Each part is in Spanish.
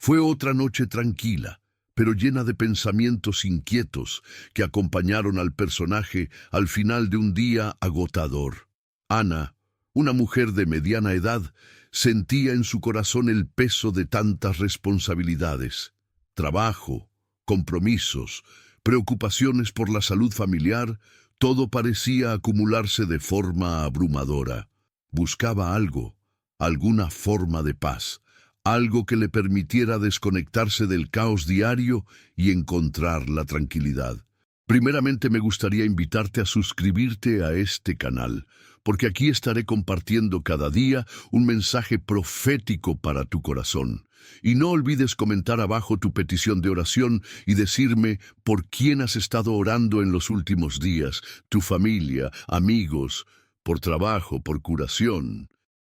Fue otra noche tranquila, pero llena de pensamientos inquietos que acompañaron al personaje al final de un día agotador. Ana, una mujer de mediana edad, sentía en su corazón el peso de tantas responsabilidades. Trabajo, compromisos, preocupaciones por la salud familiar, todo parecía acumularse de forma abrumadora. Buscaba algo, alguna forma de paz, algo que le permitiera desconectarse del caos diario y encontrar la tranquilidad. Primeramente me gustaría invitarte a suscribirte a este canal, porque aquí estaré compartiendo cada día un mensaje profético para tu corazón. Y no olvides comentar abajo tu petición de oración y decirme por quién has estado orando en los últimos días, tu familia, amigos, por trabajo, por curación.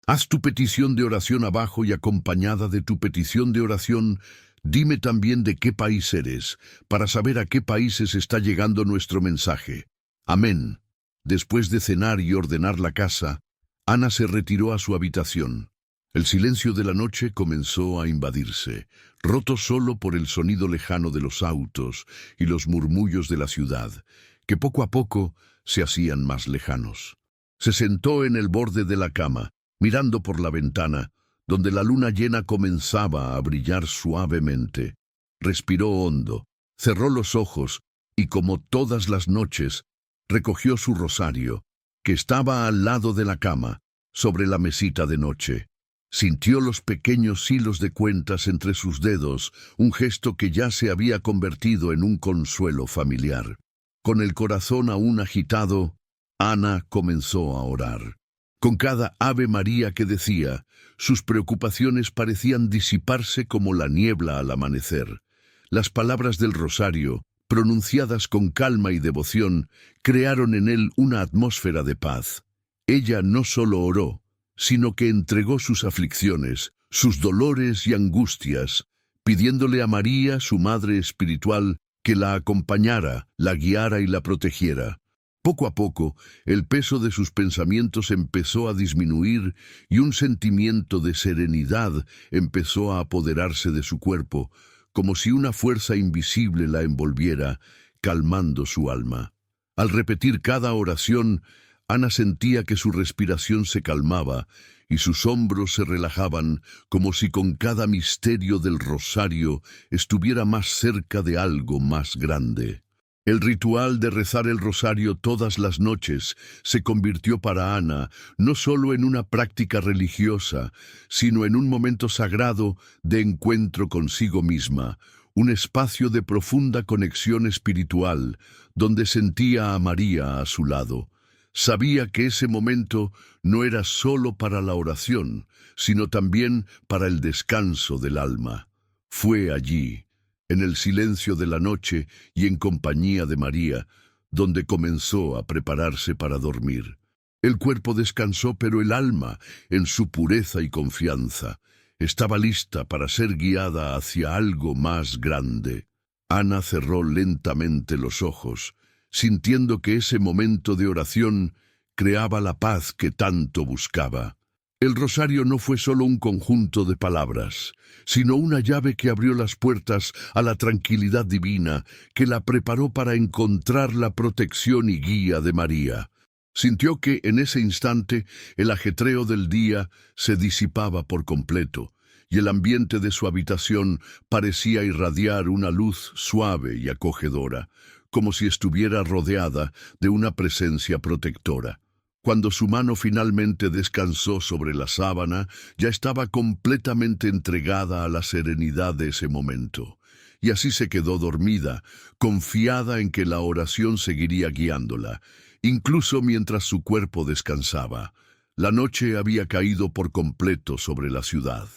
Haz tu petición de oración abajo y acompañada de tu petición de oración, dime también de qué país eres, para saber a qué países está llegando nuestro mensaje. Amén. Después de cenar y ordenar la casa, Ana se retiró a su habitación. El silencio de la noche comenzó a invadirse, roto solo por el sonido lejano de los autos y los murmullos de la ciudad, que poco a poco se hacían más lejanos. Se sentó en el borde de la cama, mirando por la ventana, donde la luna llena comenzaba a brillar suavemente. Respiró hondo, cerró los ojos y, como todas las noches, recogió su rosario, que estaba al lado de la cama, sobre la mesita de noche. Sintió los pequeños hilos de cuentas entre sus dedos, un gesto que ya se había convertido en un consuelo familiar. Con el corazón aún agitado, Ana comenzó a orar. Con cada Ave María que decía, sus preocupaciones parecían disiparse como la niebla al amanecer. Las palabras del rosario, pronunciadas con calma y devoción, crearon en él una atmósfera de paz. Ella no solo oró, sino que entregó sus aflicciones, sus dolores y angustias, pidiéndole a María, su madre espiritual, que la acompañara, la guiara y la protegiera. Poco a poco, el peso de sus pensamientos empezó a disminuir y un sentimiento de serenidad empezó a apoderarse de su cuerpo, como si una fuerza invisible la envolviera, calmando su alma. Al repetir cada oración, Ana sentía que su respiración se calmaba y sus hombros se relajaban, como si con cada misterio del rosario estuviera más cerca de algo más grande. El ritual de rezar el rosario todas las noches se convirtió para Ana no solo en una práctica religiosa, sino en un momento sagrado de encuentro consigo misma, un espacio de profunda conexión espiritual, donde sentía a María a su lado. Sabía que ese momento no era solo para la oración, sino también para el descanso del alma. Fue allí, en el silencio de la noche y en compañía de María, donde comenzó a prepararse para dormir. El cuerpo descansó, pero el alma, en su pureza y confianza, estaba lista para ser guiada hacia algo más grande. Ana cerró lentamente los ojos, sintiendo que ese momento de oración creaba la paz que tanto buscaba. El rosario no fue solo un conjunto de palabras, sino una llave que abrió las puertas a la tranquilidad divina, que la preparó para encontrar la protección y guía de María. Sintió que en ese instante el ajetreo del día se disipaba por completo, y el ambiente de su habitación parecía irradiar una luz suave y acogedora, como si estuviera rodeada de una presencia protectora. Cuando su mano finalmente descansó sobre la sábana, ya estaba completamente entregada a la serenidad de ese momento. Y así se quedó dormida, confiada en que la oración seguiría guiándola, incluso mientras su cuerpo descansaba. La noche había caído por completo sobre la ciudad.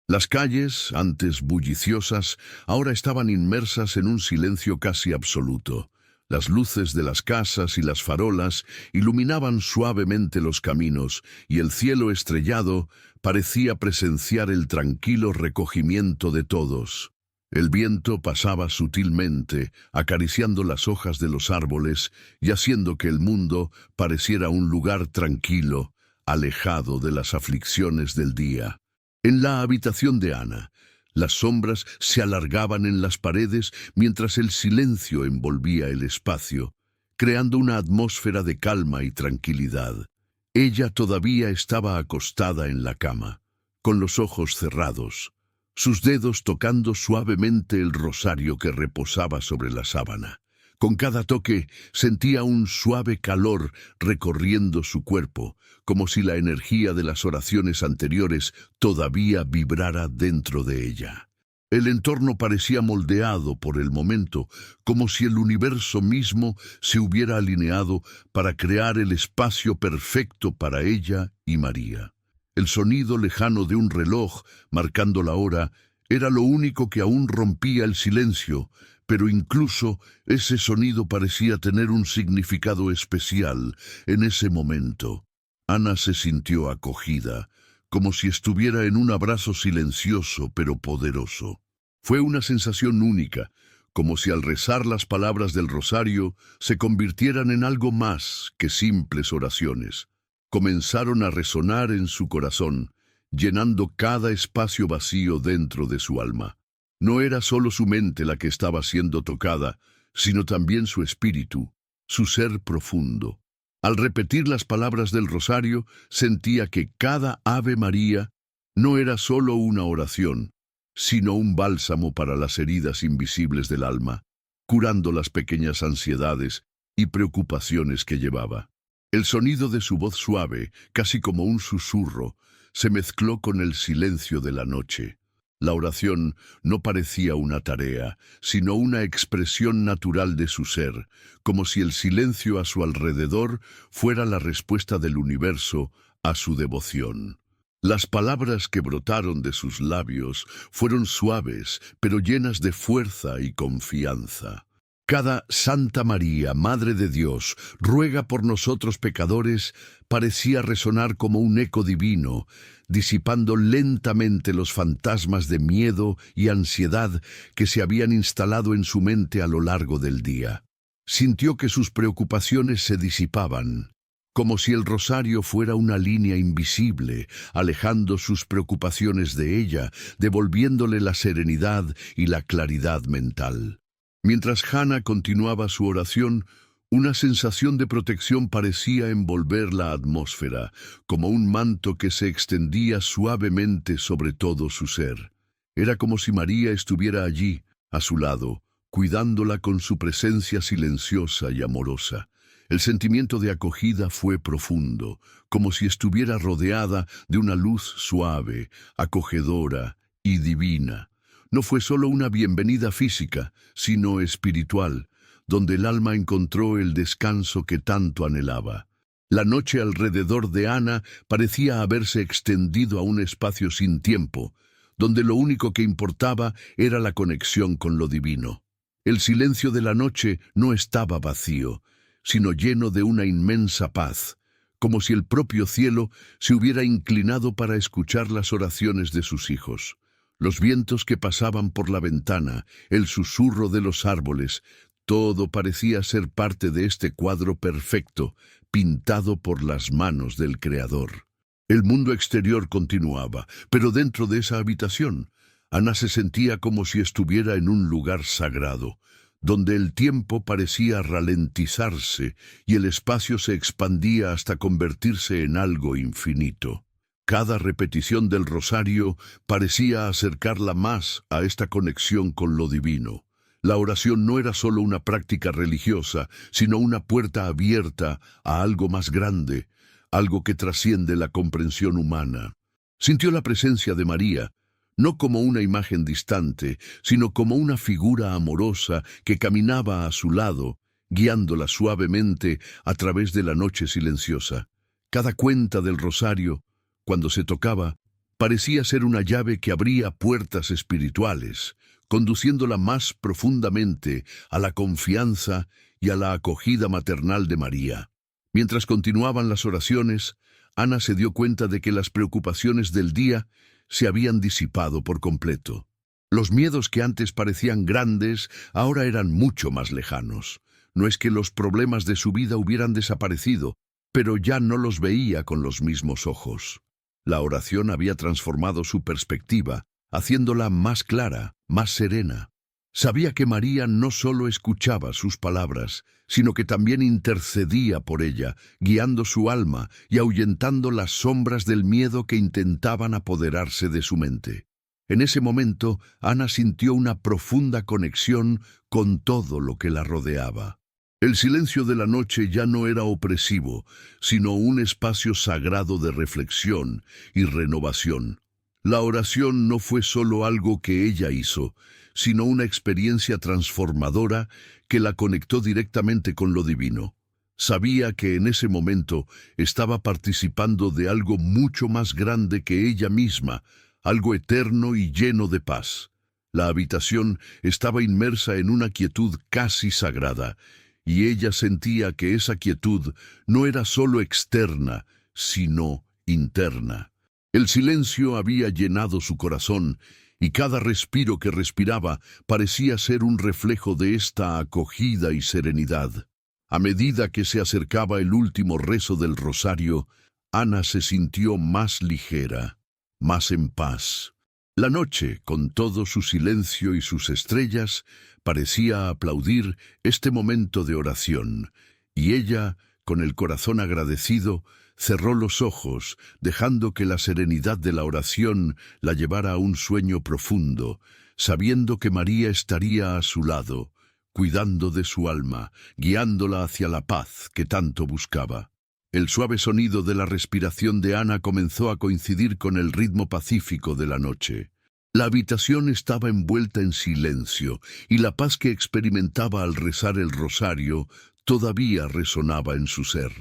Las calles, antes bulliciosas, ahora estaban inmersas en un silencio casi absoluto. Las luces de las casas y las farolas iluminaban suavemente los caminos, y el cielo estrellado parecía presenciar el tranquilo recogimiento de todos. El viento pasaba sutilmente, acariciando las hojas de los árboles y haciendo que el mundo pareciera un lugar tranquilo, alejado de las aflicciones del día. En la habitación de Ana, Las sombras se alargaban en las paredes mientras el silencio envolvía el espacio, creando una atmósfera de calma y tranquilidad. Ella todavía estaba acostada en la cama, con los ojos cerrados, sus dedos tocando suavemente el rosario que reposaba sobre la sábana. Con cada toque sentía un suave calor recorriendo su cuerpo, como si la energía de las oraciones anteriores todavía vibrara dentro de ella. El entorno parecía moldeado por el momento, como si el universo mismo se hubiera alineado para crear el espacio perfecto para ella y María. El sonido lejano de un reloj, marcando la hora, era lo único que aún rompía el silencio, pero incluso ese sonido parecía tener un significado especial en ese momento. Ana se sintió acogida, como si estuviera en un abrazo silencioso pero poderoso. Fue una sensación única, como si al rezar las palabras del rosario se convirtieran en algo más que simples oraciones. Comenzaron a resonar en su corazón, llenando cada espacio vacío dentro de su alma. No era solo su mente la que estaba siendo tocada, sino también su espíritu, su ser profundo. Al repetir las palabras del rosario, sentía que cada Ave María no era solo una oración, sino un bálsamo para las heridas invisibles del alma, curando las pequeñas ansiedades y preocupaciones que llevaba. El sonido de su voz suave, casi como un susurro, se mezcló con el silencio de la noche. La oración no parecía una tarea, sino una expresión natural de su ser, como si el silencio a su alrededor fuera la respuesta del universo a su devoción. Las palabras que brotaron de sus labios fueron suaves, pero llenas de fuerza y confianza. Cada Santa María, Madre de Dios, ruega por nosotros pecadores, parecía resonar como un eco divino, disipando lentamente los fantasmas de miedo y ansiedad que se habían instalado en su mente a lo largo del día. Sintió que sus preocupaciones se disipaban, como si el rosario fuera una línea invisible, alejando sus preocupaciones de ella, devolviéndole la serenidad y la claridad mental. Mientras Hannah continuaba su oración, una sensación de protección parecía envolver la atmósfera, como un manto que se extendía suavemente sobre todo su ser. Era como si María estuviera allí, a su lado, cuidándola con su presencia silenciosa y amorosa. El sentimiento de acogida fue profundo, como si estuviera rodeada de una luz suave, acogedora y divina. No fue solo una bienvenida física, sino espiritual, donde el alma encontró el descanso que tanto anhelaba. La noche alrededor de Ana parecía haberse extendido a un espacio sin tiempo, donde lo único que importaba era la conexión con lo divino. El silencio de la noche no estaba vacío, sino lleno de una inmensa paz, como si el propio cielo se hubiera inclinado para escuchar las oraciones de sus hijos. Los vientos que pasaban por la ventana, el susurro de los árboles, todo parecía ser parte de este cuadro perfecto, pintado por las manos del Creador. El mundo exterior continuaba, pero dentro de esa habitación, Ana se sentía como si estuviera en un lugar sagrado, donde el tiempo parecía ralentizarse y el espacio se expandía hasta convertirse en algo infinito. Cada repetición del rosario parecía acercarla más a esta conexión con lo divino. La oración no era solo una práctica religiosa, sino una puerta abierta a algo más grande, algo que trasciende la comprensión humana. Sintió la presencia de María, no como una imagen distante, sino como una figura amorosa que caminaba a su lado, guiándola suavemente a través de la noche silenciosa. Cada cuenta del rosario, cuando se tocaba, parecía ser una llave que abría puertas espirituales, conduciéndola más profundamente a la confianza y a la acogida maternal de María. Mientras continuaban las oraciones, Ana se dio cuenta de que las preocupaciones del día se habían disipado por completo. Los miedos que antes parecían grandes ahora eran mucho más lejanos. No es que los problemas de su vida hubieran desaparecido, pero ya no los veía con los mismos ojos. La oración había transformado su perspectiva, haciéndola más clara, más serena. Sabía que María no solo escuchaba sus palabras, sino que también intercedía por ella, guiando su alma y ahuyentando las sombras del miedo que intentaban apoderarse de su mente. En ese momento, Ana sintió una profunda conexión con todo lo que la rodeaba. El silencio de la noche ya no era opresivo, sino un espacio sagrado de reflexión y renovación. La oración no fue solo algo que ella hizo, sino una experiencia transformadora que la conectó directamente con lo divino. Sabía que en ese momento estaba participando de algo mucho más grande que ella misma, algo eterno y lleno de paz. La habitación estaba inmersa en una quietud casi sagrada, y ella sentía que esa quietud no era solo externa, sino interna. El silencio había llenado su corazón, y cada respiro que respiraba parecía ser un reflejo de esta acogida y serenidad. A medida que se acercaba el último rezo del rosario, Ana se sintió más ligera, más en paz. La noche, con todo su silencio y sus estrellas, parecía aplaudir este momento de oración, y ella, con el corazón agradecido, cerró los ojos, dejando que la serenidad de la oración la llevara a un sueño profundo, sabiendo que María estaría a su lado, cuidando de su alma, guiándola hacia la paz que tanto buscaba. El suave sonido de la respiración de Ana comenzó a coincidir con el ritmo pacífico de la noche. La habitación estaba envuelta en silencio, y la paz que experimentaba al rezar el rosario todavía resonaba en su ser.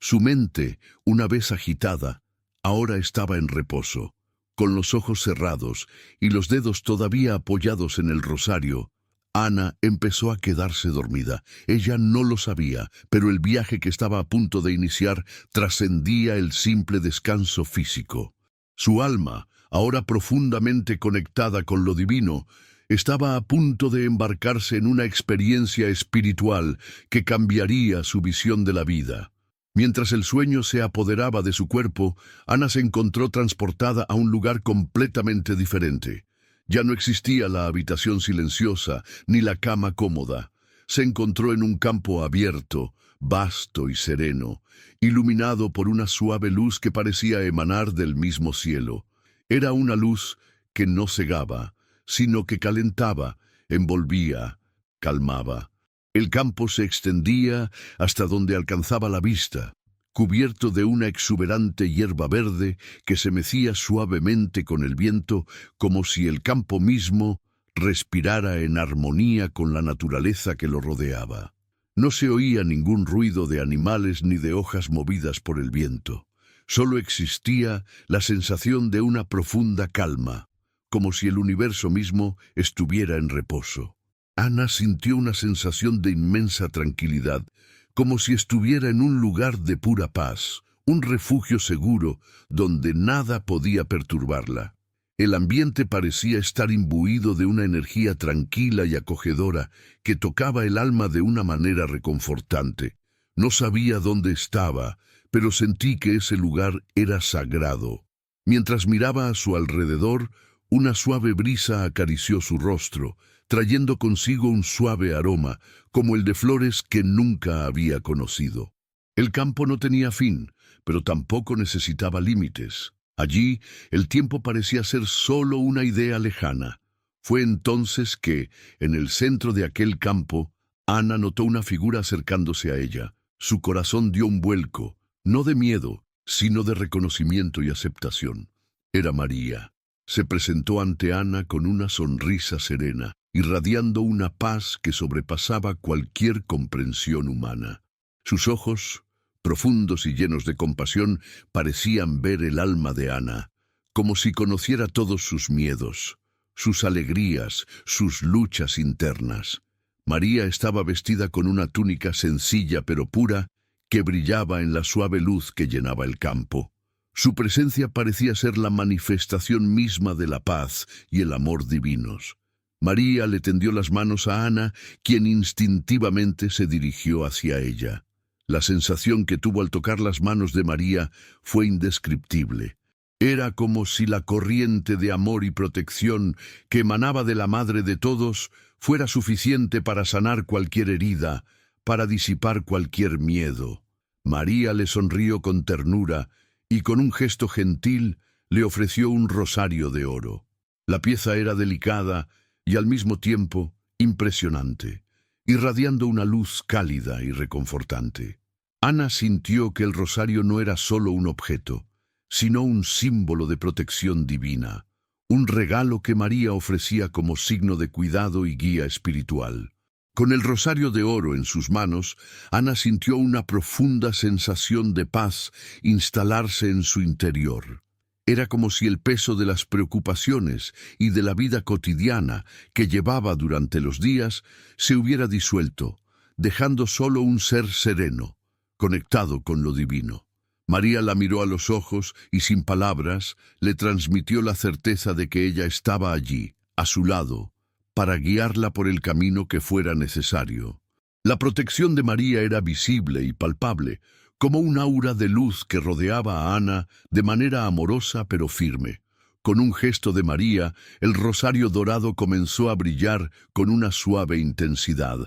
Su mente, una vez agitada, ahora estaba en reposo. Con los ojos cerrados y los dedos todavía apoyados en el rosario, Ana empezó a quedarse dormida. Ella no lo sabía, pero el viaje que estaba a punto de iniciar trascendía el simple descanso físico. Su alma, ahora profundamente conectada con lo divino, estaba a punto de embarcarse en una experiencia espiritual que cambiaría su visión de la vida. Mientras el sueño se apoderaba de su cuerpo, Ana se encontró transportada a un lugar completamente diferente. Ya no existía la habitación silenciosa ni la cama cómoda. Se encontró en un campo abierto, vasto y sereno, iluminado por una suave luz que parecía emanar del mismo cielo. Era una luz que no cegaba, sino que calentaba, envolvía, calmaba. El campo se extendía hasta donde alcanzaba la vista, cubierto de una exuberante hierba verde que se mecía suavemente con el viento, como si el campo mismo respirara en armonía con la naturaleza que lo rodeaba. No se oía ningún ruido de animales ni de hojas movidas por el viento. Solo existía la sensación de una profunda calma, como si el universo mismo estuviera en reposo. Ana sintió una sensación de inmensa tranquilidad, como si estuviera en un lugar de pura paz, un refugio seguro donde nada podía perturbarla. El ambiente parecía estar imbuido de una energía tranquila y acogedora que tocaba el alma de una manera reconfortante. No sabía dónde estaba, pero sentí que ese lugar era sagrado. Mientras miraba a su alrededor, una suave brisa acarició su rostro, trayendo consigo un suave aroma, como el de flores que nunca había conocido. El campo no tenía fin, pero tampoco necesitaba límites. Allí, el tiempo parecía ser solo una idea lejana. Fue entonces que, en el centro de aquel campo, Ana notó una figura acercándose a ella. Su corazón dio un vuelco, no de miedo, sino de reconocimiento y aceptación. Era María. Se presentó ante Ana con una sonrisa serena, irradiando una paz que sobrepasaba cualquier comprensión humana. Sus ojos, profundos y llenos de compasión, parecían ver el alma de Ana, como si conociera todos sus miedos, sus alegrías, sus luchas internas. María estaba vestida con una túnica sencilla pero pura, que brillaba en la suave luz que llenaba el campo. Su presencia parecía ser la manifestación misma de la paz y el amor divinos. María le tendió las manos a Ana, quien instintivamente se dirigió hacia ella. La sensación que tuvo al tocar las manos de María fue indescriptible. Era como si la corriente de amor y protección que emanaba de la Madre de todos fuera suficiente para sanar cualquier herida, para disipar cualquier miedo. María le sonrió con ternura y con un gesto gentil le ofreció un rosario de oro. La pieza era delicada y al mismo tiempo impresionante, irradiando una luz cálida y reconfortante. Ana sintió que el rosario no era solo un objeto, sino un símbolo de protección divina, un regalo que María ofrecía como signo de cuidado y guía espiritual. Con el rosario de oro en sus manos, Ana sintió una profunda sensación de paz instalarse en su interior. Era como si el peso de las preocupaciones y de la vida cotidiana que llevaba durante los días se hubiera disuelto, dejando solo un ser sereno, conectado con lo divino. María la miró a los ojos y sin palabras le transmitió la certeza de que ella estaba allí, a su lado, para guiarla por el camino que fuera necesario. La protección de María era visible y palpable, como un aura de luz que rodeaba a Ana de manera amorosa pero firme. Con un gesto de María, el rosario dorado comenzó a brillar con una suave intensidad.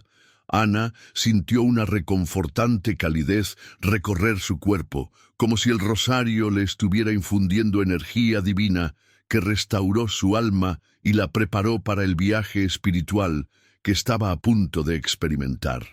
Ana sintió una reconfortante calidez recorrer su cuerpo, como si el rosario le estuviera infundiendo energía divina que restauró su alma y la preparó para el viaje espiritual que estaba a punto de experimentar.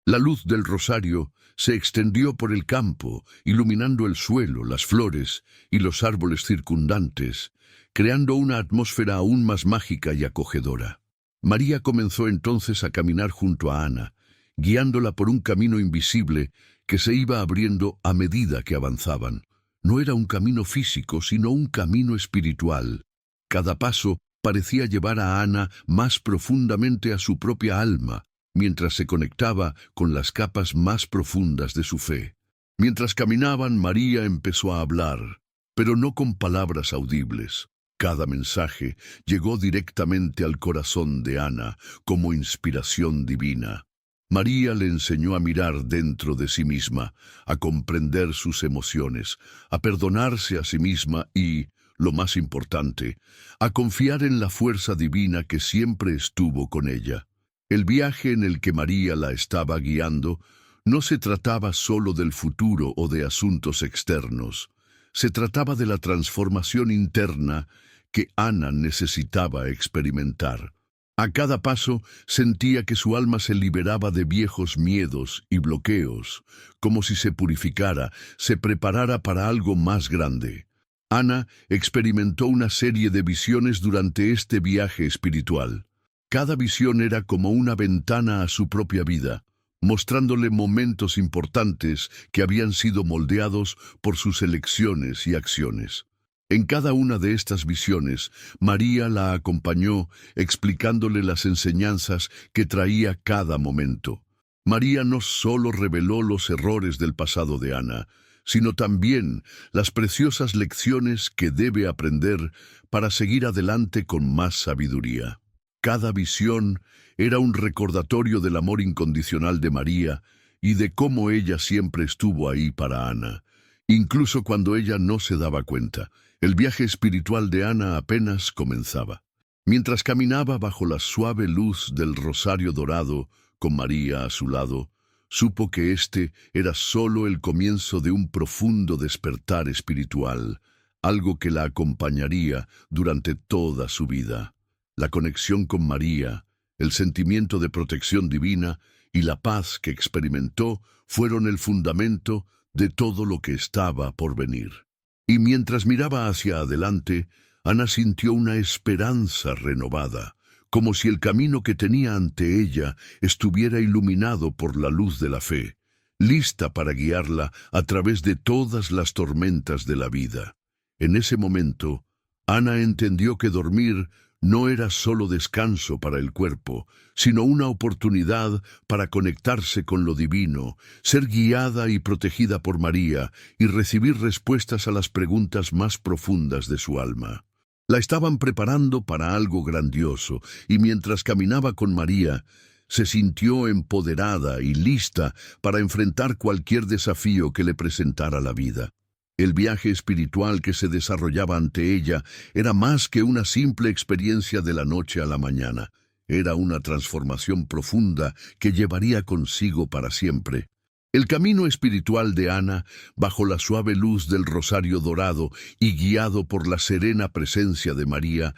La luz del rosario se extendió por el campo, iluminando el suelo, las flores y los árboles circundantes, creando una atmósfera aún más mágica y acogedora. María comenzó entonces a caminar junto a Ana, guiándola por un camino invisible que se iba abriendo a medida que avanzaban. No era un camino físico, sino un camino espiritual. Cada paso parecía llevar a Ana más profundamente a su propia alma, mientras se conectaba con las capas más profundas de su fe. Mientras caminaban, María empezó a hablar, pero no con palabras audibles. Cada mensaje llegó directamente al corazón de Ana como inspiración divina. María le enseñó a mirar dentro de sí misma, a comprender sus emociones, a perdonarse a sí misma y, lo más importante, a confiar en la fuerza divina que siempre estuvo con ella. El viaje en el que María la estaba guiando no se trataba solo del futuro o de asuntos externos. Se trataba de la transformación interna que Ana necesitaba experimentar. A cada paso sentía que su alma se liberaba de viejos miedos y bloqueos, como si se purificara, se preparara para algo más grande. Ana experimentó una serie de visiones durante este viaje espiritual. Cada visión era como una ventana a su propia vida, mostrándole momentos importantes que habían sido moldeados por sus elecciones y acciones. En cada una de estas visiones, María la acompañó explicándole las enseñanzas que traía cada momento. María no solo reveló los errores del pasado de Ana, sino también las preciosas lecciones que debe aprender para seguir adelante con más sabiduría. Cada visión era un recordatorio del amor incondicional de María y de cómo ella siempre estuvo ahí para Ana, incluso cuando ella no se daba cuenta. El viaje espiritual de Ana apenas comenzaba. Mientras caminaba bajo la suave luz del rosario dorado, con María a su lado, supo que este era solo el comienzo de un profundo despertar espiritual, algo que la acompañaría durante toda su vida. La conexión con María, el sentimiento de protección divina y la paz que experimentó fueron el fundamento de todo lo que estaba por venir. Y mientras miraba hacia adelante, Ana sintió una esperanza renovada, como si el camino que tenía ante ella estuviera iluminado por la luz de la fe, lista para guiarla a través de todas las tormentas de la vida. En ese momento, Ana entendió que dormir no era solo descanso para el cuerpo, sino una oportunidad para conectarse con lo divino, ser guiada y protegida por María y recibir respuestas a las preguntas más profundas de su alma. La estaban preparando para algo grandioso, y mientras caminaba con María, se sintió empoderada y lista para enfrentar cualquier desafío que le presentara la vida. El viaje espiritual que se desarrollaba ante ella era más que una simple experiencia de la noche a la mañana. Era una transformación profunda que llevaría consigo para siempre. El camino espiritual de Ana, bajo la suave luz del rosario dorado y guiado por la serena presencia de María,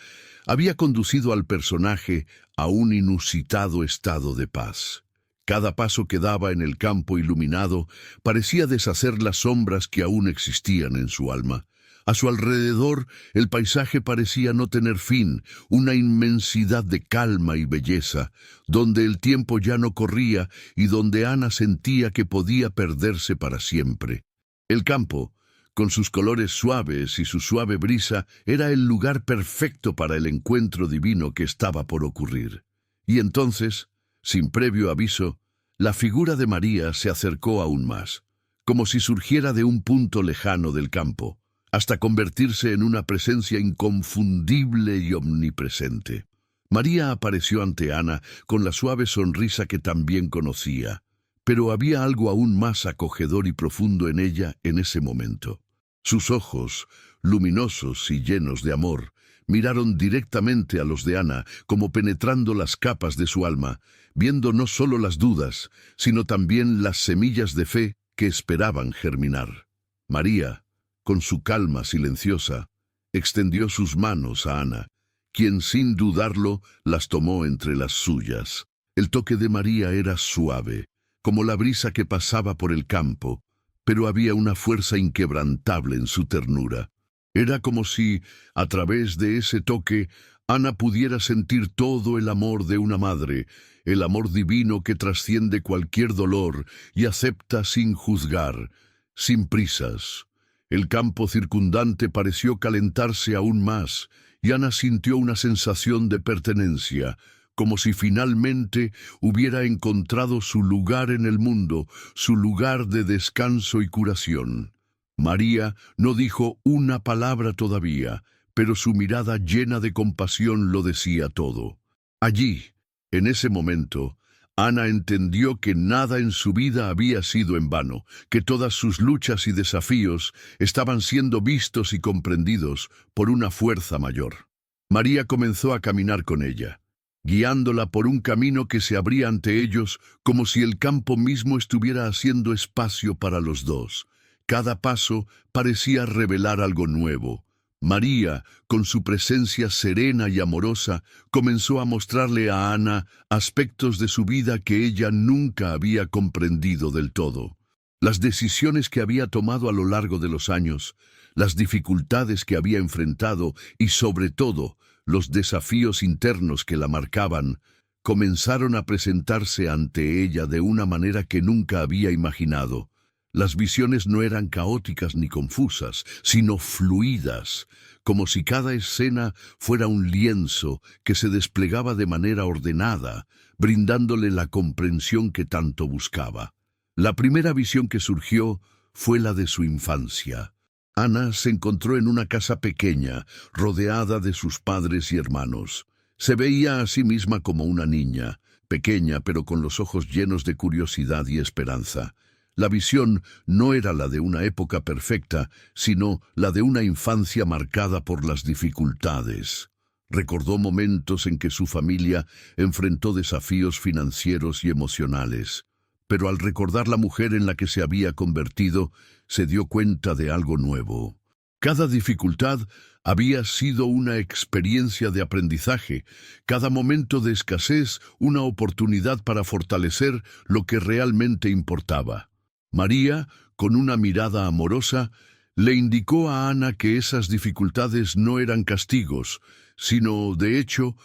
había conducido al personaje a un inusitado estado de paz. Cada paso que daba en el campo iluminado parecía deshacer las sombras que aún existían en su alma. A su alrededor, el paisaje parecía no tener fin, una inmensidad de calma y belleza, donde el tiempo ya no corría y donde Ana sentía que podía perderse para siempre. El campo, con sus colores suaves y su suave brisa, era el lugar perfecto para el encuentro divino que estaba por ocurrir. Y entonces, sin previo aviso, la figura de María se acercó aún más, como si surgiera de un punto lejano del campo, hasta convertirse en una presencia inconfundible y omnipresente. María apareció ante Ana con la suave sonrisa que también conocía, pero había algo aún más acogedor y profundo en ella en ese momento. Sus ojos, luminosos y llenos de amor, miraron directamente a los de Ana, como penetrando las capas de su alma, viendo no solo las dudas, sino también las semillas de fe que esperaban germinar. María, con su calma silenciosa, extendió sus manos a Ana, quien sin dudarlo las tomó entre las suyas. El toque de María era suave, como la brisa que pasaba por el campo, pero había una fuerza inquebrantable en su ternura. Era como si, a través de ese toque, Ana pudiera sentir todo el amor de una madre, el amor divino que trasciende cualquier dolor y acepta sin juzgar, sin prisas. El campo circundante pareció calentarse aún más, y Ana sintió una sensación de pertenencia, como si finalmente hubiera encontrado su lugar en el mundo, su lugar de descanso y curación. María no dijo una palabra todavía, pero su mirada llena de compasión lo decía todo. Allí, en ese momento, Ana entendió que nada en su vida había sido en vano, que todas sus luchas y desafíos estaban siendo vistos y comprendidos por una fuerza mayor. María comenzó a caminar con ella, guiándola por un camino que se abría ante ellos como si el campo mismo estuviera haciendo espacio para los dos. Cada paso parecía revelar algo nuevo. María, con su presencia serena y amorosa, comenzó a mostrarle a Ana aspectos de su vida que ella nunca había comprendido del todo. Las decisiones que había tomado a lo largo de los años, las dificultades que había enfrentado y, sobre todo, los desafíos internos que la marcaban, comenzaron a presentarse ante ella de una manera que nunca había imaginado. Las visiones no eran caóticas ni confusas, sino fluidas, como si cada escena fuera un lienzo que se desplegaba de manera ordenada, brindándole la comprensión que tanto buscaba. La primera visión que surgió fue la de su infancia. Ana se encontró en una casa pequeña, rodeada de sus padres y hermanos. Se veía a sí misma como una niña, pequeña pero con los ojos llenos de curiosidad y esperanza. La visión no era la de una época perfecta, sino la de una infancia marcada por las dificultades. Recordó momentos en que su familia enfrentó desafíos financieros y emocionales, pero al recordar la mujer en la que se había convertido, se dio cuenta de algo nuevo. Cada dificultad había sido una experiencia de aprendizaje, cada momento de escasez una oportunidad para fortalecer lo que realmente importaba. María, con una mirada amorosa, le indicó a Ana que esas dificultades no eran castigos, sino, de hecho,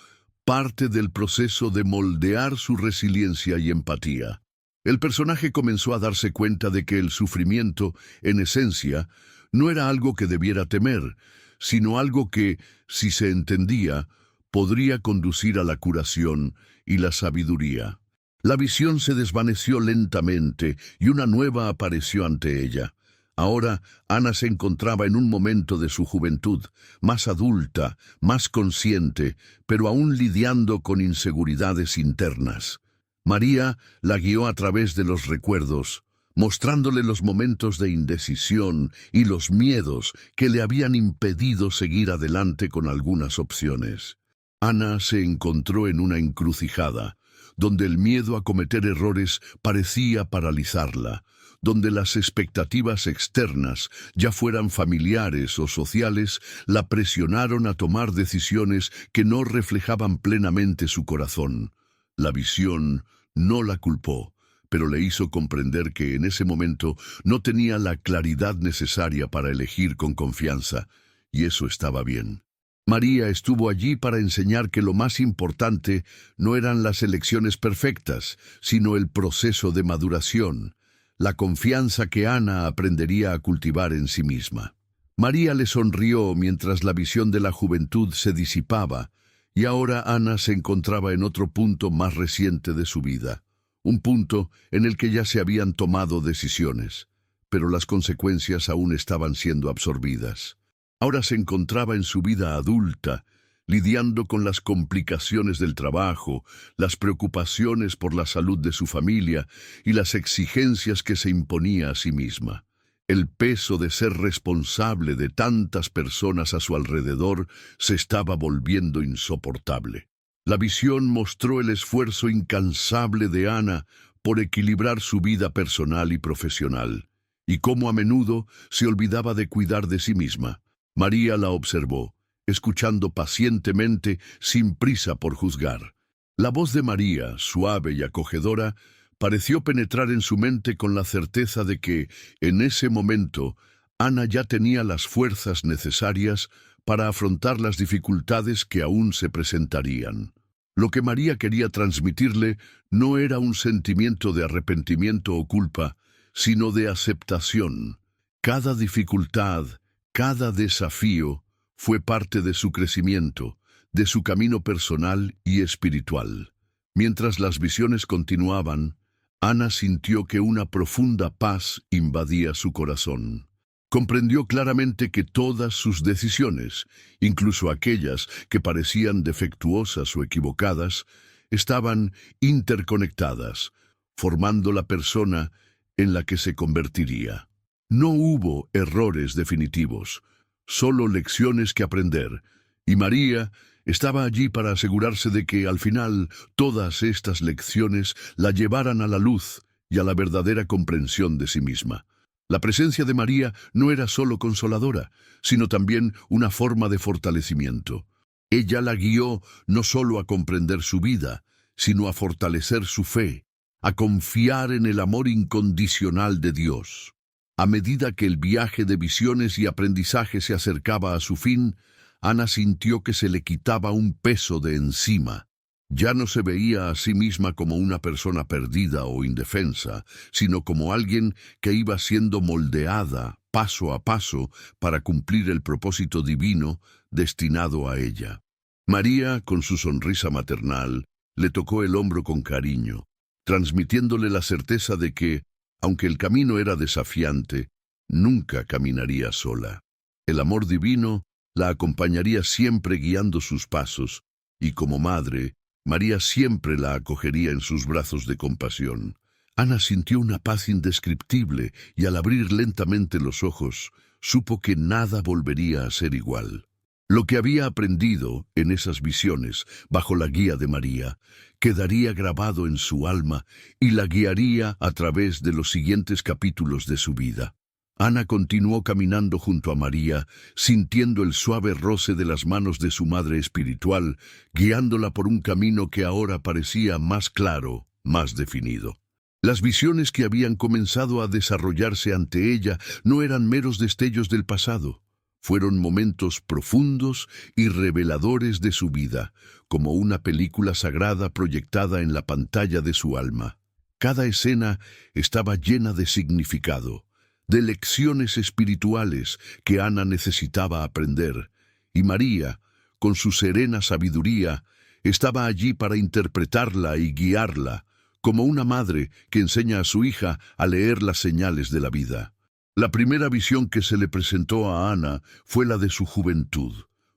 parte del proceso de moldear su resiliencia y empatía. El personaje comenzó a darse cuenta de que el sufrimiento, en esencia, no era algo que debiera temer, sino algo que, si se entendía, podría conducir a la curación y la sabiduría. La visión se desvaneció lentamente y una nueva apareció ante ella. Ahora, Ana se encontraba en un momento de su juventud, más adulta, más consciente, pero aún lidiando con inseguridades internas. María la guió a través de los recuerdos, mostrándole los momentos de indecisión y los miedos que le habían impedido seguir adelante con algunas opciones. Ana se encontró en una encrucijada, donde el miedo a cometer errores parecía paralizarla, donde las expectativas externas, ya fueran familiares o sociales, la presionaron a tomar decisiones que no reflejaban plenamente su corazón. La visión no la culpó, pero le hizo comprender que en ese momento no tenía la claridad necesaria para elegir con confianza, y eso estaba bien. María estuvo allí para enseñar que lo más importante no eran las elecciones perfectas, sino el proceso de maduración, la confianza que Ana aprendería a cultivar en sí misma. María le sonrió mientras la visión de la juventud se disipaba, y ahora Ana se encontraba en otro punto más reciente de su vida, un punto en el que ya se habían tomado decisiones, pero las consecuencias aún estaban siendo absorbidas. Ahora se encontraba en su vida adulta, lidiando con las complicaciones del trabajo, las preocupaciones por la salud de su familia y las exigencias que se imponía a sí misma. El peso de ser responsable de tantas personas a su alrededor se estaba volviendo insoportable. La visión mostró el esfuerzo incansable de Ana por equilibrar su vida personal y profesional, y cómo a menudo se olvidaba de cuidar de sí misma. María la observó, escuchando pacientemente, sin prisa por juzgar. La voz de María, suave y acogedora, pareció penetrar en su mente con la certeza de que, en ese momento, Ana ya tenía las fuerzas necesarias para afrontar las dificultades que aún se presentarían. Lo que María quería transmitirle no era un sentimiento de arrepentimiento o culpa, sino de aceptación. Cada dificultad, cada desafío fue parte de su crecimiento, de su camino personal y espiritual. Mientras las visiones continuaban, Ana sintió que una profunda paz invadía su corazón. Comprendió claramente que todas sus decisiones, incluso aquellas que parecían defectuosas o equivocadas, estaban interconectadas, formando la persona en la que se convertiría. No hubo errores definitivos, solo lecciones que aprender, y María estaba allí para asegurarse de que, al final, todas estas lecciones la llevaran a la luz y a la verdadera comprensión de sí misma. La presencia de María no era solo consoladora, sino también una forma de fortalecimiento. Ella la guió no solo a comprender su vida, sino a fortalecer su fe, a confiar en el amor incondicional de Dios. A medida que el viaje de visiones y aprendizaje se acercaba a su fin, Ana sintió que se le quitaba un peso de encima. Ya no se veía a sí misma como una persona perdida o indefensa, sino como alguien que iba siendo moldeada paso a paso para cumplir el propósito divino destinado a ella. María, con su sonrisa maternal, le tocó el hombro con cariño, transmitiéndole la certeza de que, aunque el camino era desafiante, nunca caminaría sola. El amor divino la acompañaría siempre guiando sus pasos, y como madre, María siempre la acogería en sus brazos de compasión. Ana sintió una paz indescriptible y al abrir lentamente los ojos, supo que nada volvería a ser igual. Lo que había aprendido en esas visiones, bajo la guía de María, quedaría grabado en su alma y la guiaría a través de los siguientes capítulos de su vida. Ana continuó caminando junto a María, sintiendo el suave roce de las manos de su madre espiritual, guiándola por un camino que ahora parecía más claro, más definido. Las visiones que habían comenzado a desarrollarse ante ella no eran meros destellos del pasado. Fueron momentos profundos y reveladores de su vida, como una película sagrada proyectada en la pantalla de su alma. Cada escena estaba llena de significado, de lecciones espirituales que Ana necesitaba aprender, y María, con su serena sabiduría, estaba allí para interpretarla y guiarla, como una madre que enseña a su hija a leer las señales de la vida. La primera visión que se le presentó a Ana fue la de su juventud,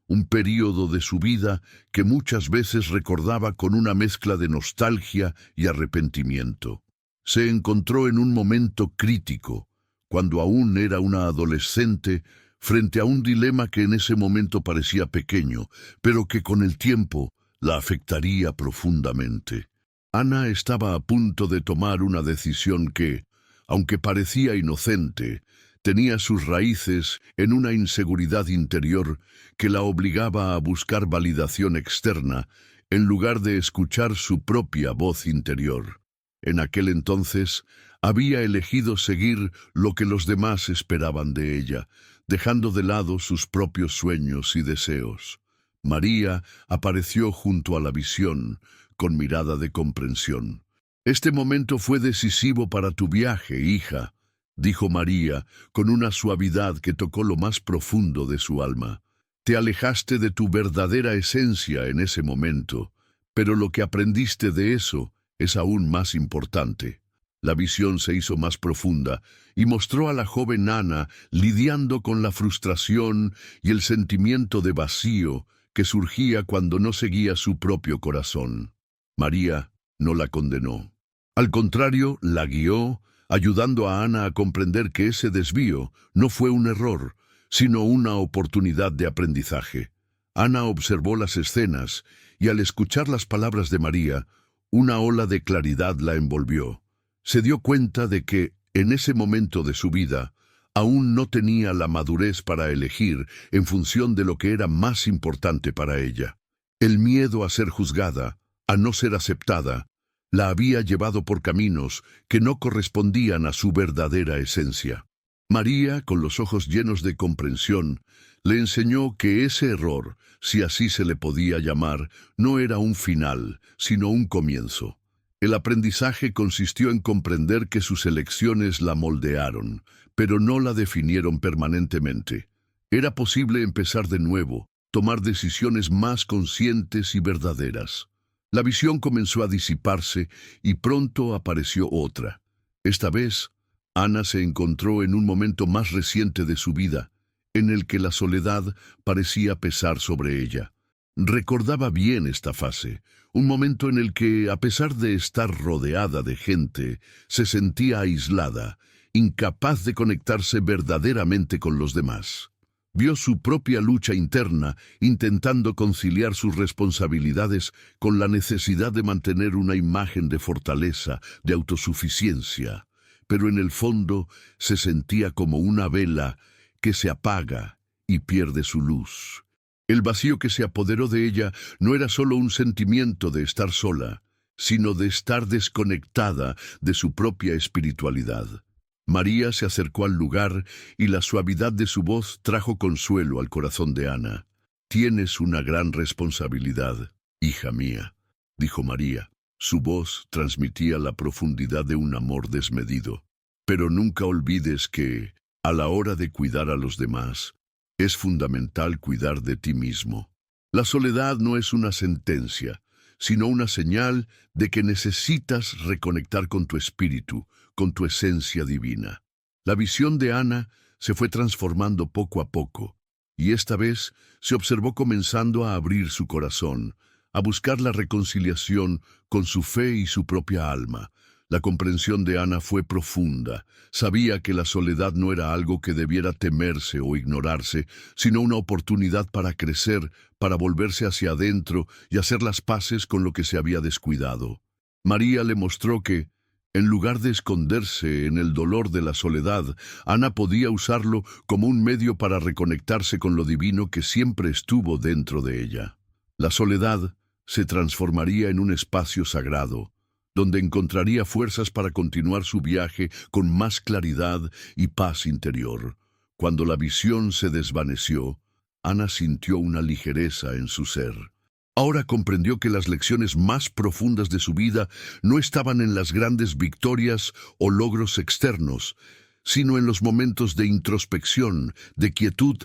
un período de su vida que muchas veces recordaba con una mezcla de nostalgia y arrepentimiento. Se encontró en un momento crítico, cuando aún era una adolescente, frente a un dilema que en ese momento parecía pequeño, pero que con el tiempo la afectaría profundamente. Ana estaba a punto de tomar una decisión que, aunque parecía inocente, tenía sus raíces en una inseguridad interior que la obligaba a buscar validación externa en lugar de escuchar su propia voz interior. En aquel entonces había elegido seguir lo que los demás esperaban de ella, dejando de lado sus propios sueños y deseos. María apareció junto a la visión, con mirada de comprensión. «Este momento fue decisivo para tu viaje, hija», dijo María, con una suavidad que tocó lo más profundo de su alma. «Te alejaste de tu verdadera esencia en ese momento, pero lo que aprendiste de eso es aún más importante». La visión se hizo más profunda y mostró a la joven Ana lidiando con la frustración y el sentimiento de vacío que surgía cuando no seguía su propio corazón. María no la condenó. Al contrario, la guió, ayudando a Ana a comprender que ese desvío no fue un error, sino una oportunidad de aprendizaje. Ana observó las escenas y al escuchar las palabras de María, una ola de claridad la envolvió. Se dio cuenta de que, en ese momento de su vida, aún no tenía la madurez para elegir en función de lo que era más importante para ella. El miedo a ser juzgada, a no ser aceptada, la había llevado por caminos que no correspondían a su verdadera esencia. María, con los ojos llenos de comprensión, le enseñó que ese error, si así se le podía llamar, no era un final, sino un comienzo. El aprendizaje consistió en comprender que sus elecciones la moldearon, pero no la definieron permanentemente. Era posible empezar de nuevo, tomar decisiones más conscientes y verdaderas. La visión comenzó a disiparse y pronto apareció otra. Esta vez, Ana se encontró en un momento más reciente de su vida, en el que la soledad parecía pesar sobre ella. Recordaba bien esta fase, un momento en el que, a pesar de estar rodeada de gente, se sentía aislada, incapaz de conectarse verdaderamente con los demás. Vio su propia lucha interna, intentando conciliar sus responsabilidades con la necesidad de mantener una imagen de fortaleza, de autosuficiencia, pero en el fondo se sentía como una vela que se apaga y pierde su luz. El vacío que se apoderó de ella no era solo un sentimiento de estar sola, sino de estar desconectada de su propia espiritualidad. María se acercó al lugar y la suavidad de su voz trajo consuelo al corazón de Ana. «Tienes una gran responsabilidad, hija mía», dijo María. Su voz transmitía la profundidad de un amor desmedido. «Pero nunca olvides que, a la hora de cuidar a los demás, es fundamental cuidar de ti mismo. La soledad no es una sentencia, sino una señal de que necesitas reconectar con tu espíritu, con tu esencia divina». La visión de Ana se fue transformando poco a poco, y esta vez se observó comenzando a abrir su corazón, a buscar la reconciliación con su fe y su propia alma. La comprensión de Ana fue profunda. Sabía que la soledad no era algo que debiera temerse o ignorarse, sino una oportunidad para crecer, para volverse hacia adentro y hacer las paces con lo que se había descuidado. María le mostró que, en lugar de esconderse en el dolor de la soledad, Ana podía usarlo como un medio para reconectarse con lo divino que siempre estuvo dentro de ella. La soledad se transformaría en un espacio sagrado, donde encontraría fuerzas para continuar su viaje con más claridad y paz interior. Cuando la visión se desvaneció, Ana sintió una ligereza en su ser. Ahora comprendió que las lecciones más profundas de su vida no estaban en las grandes victorias o logros externos, sino en los momentos de introspección, de quietud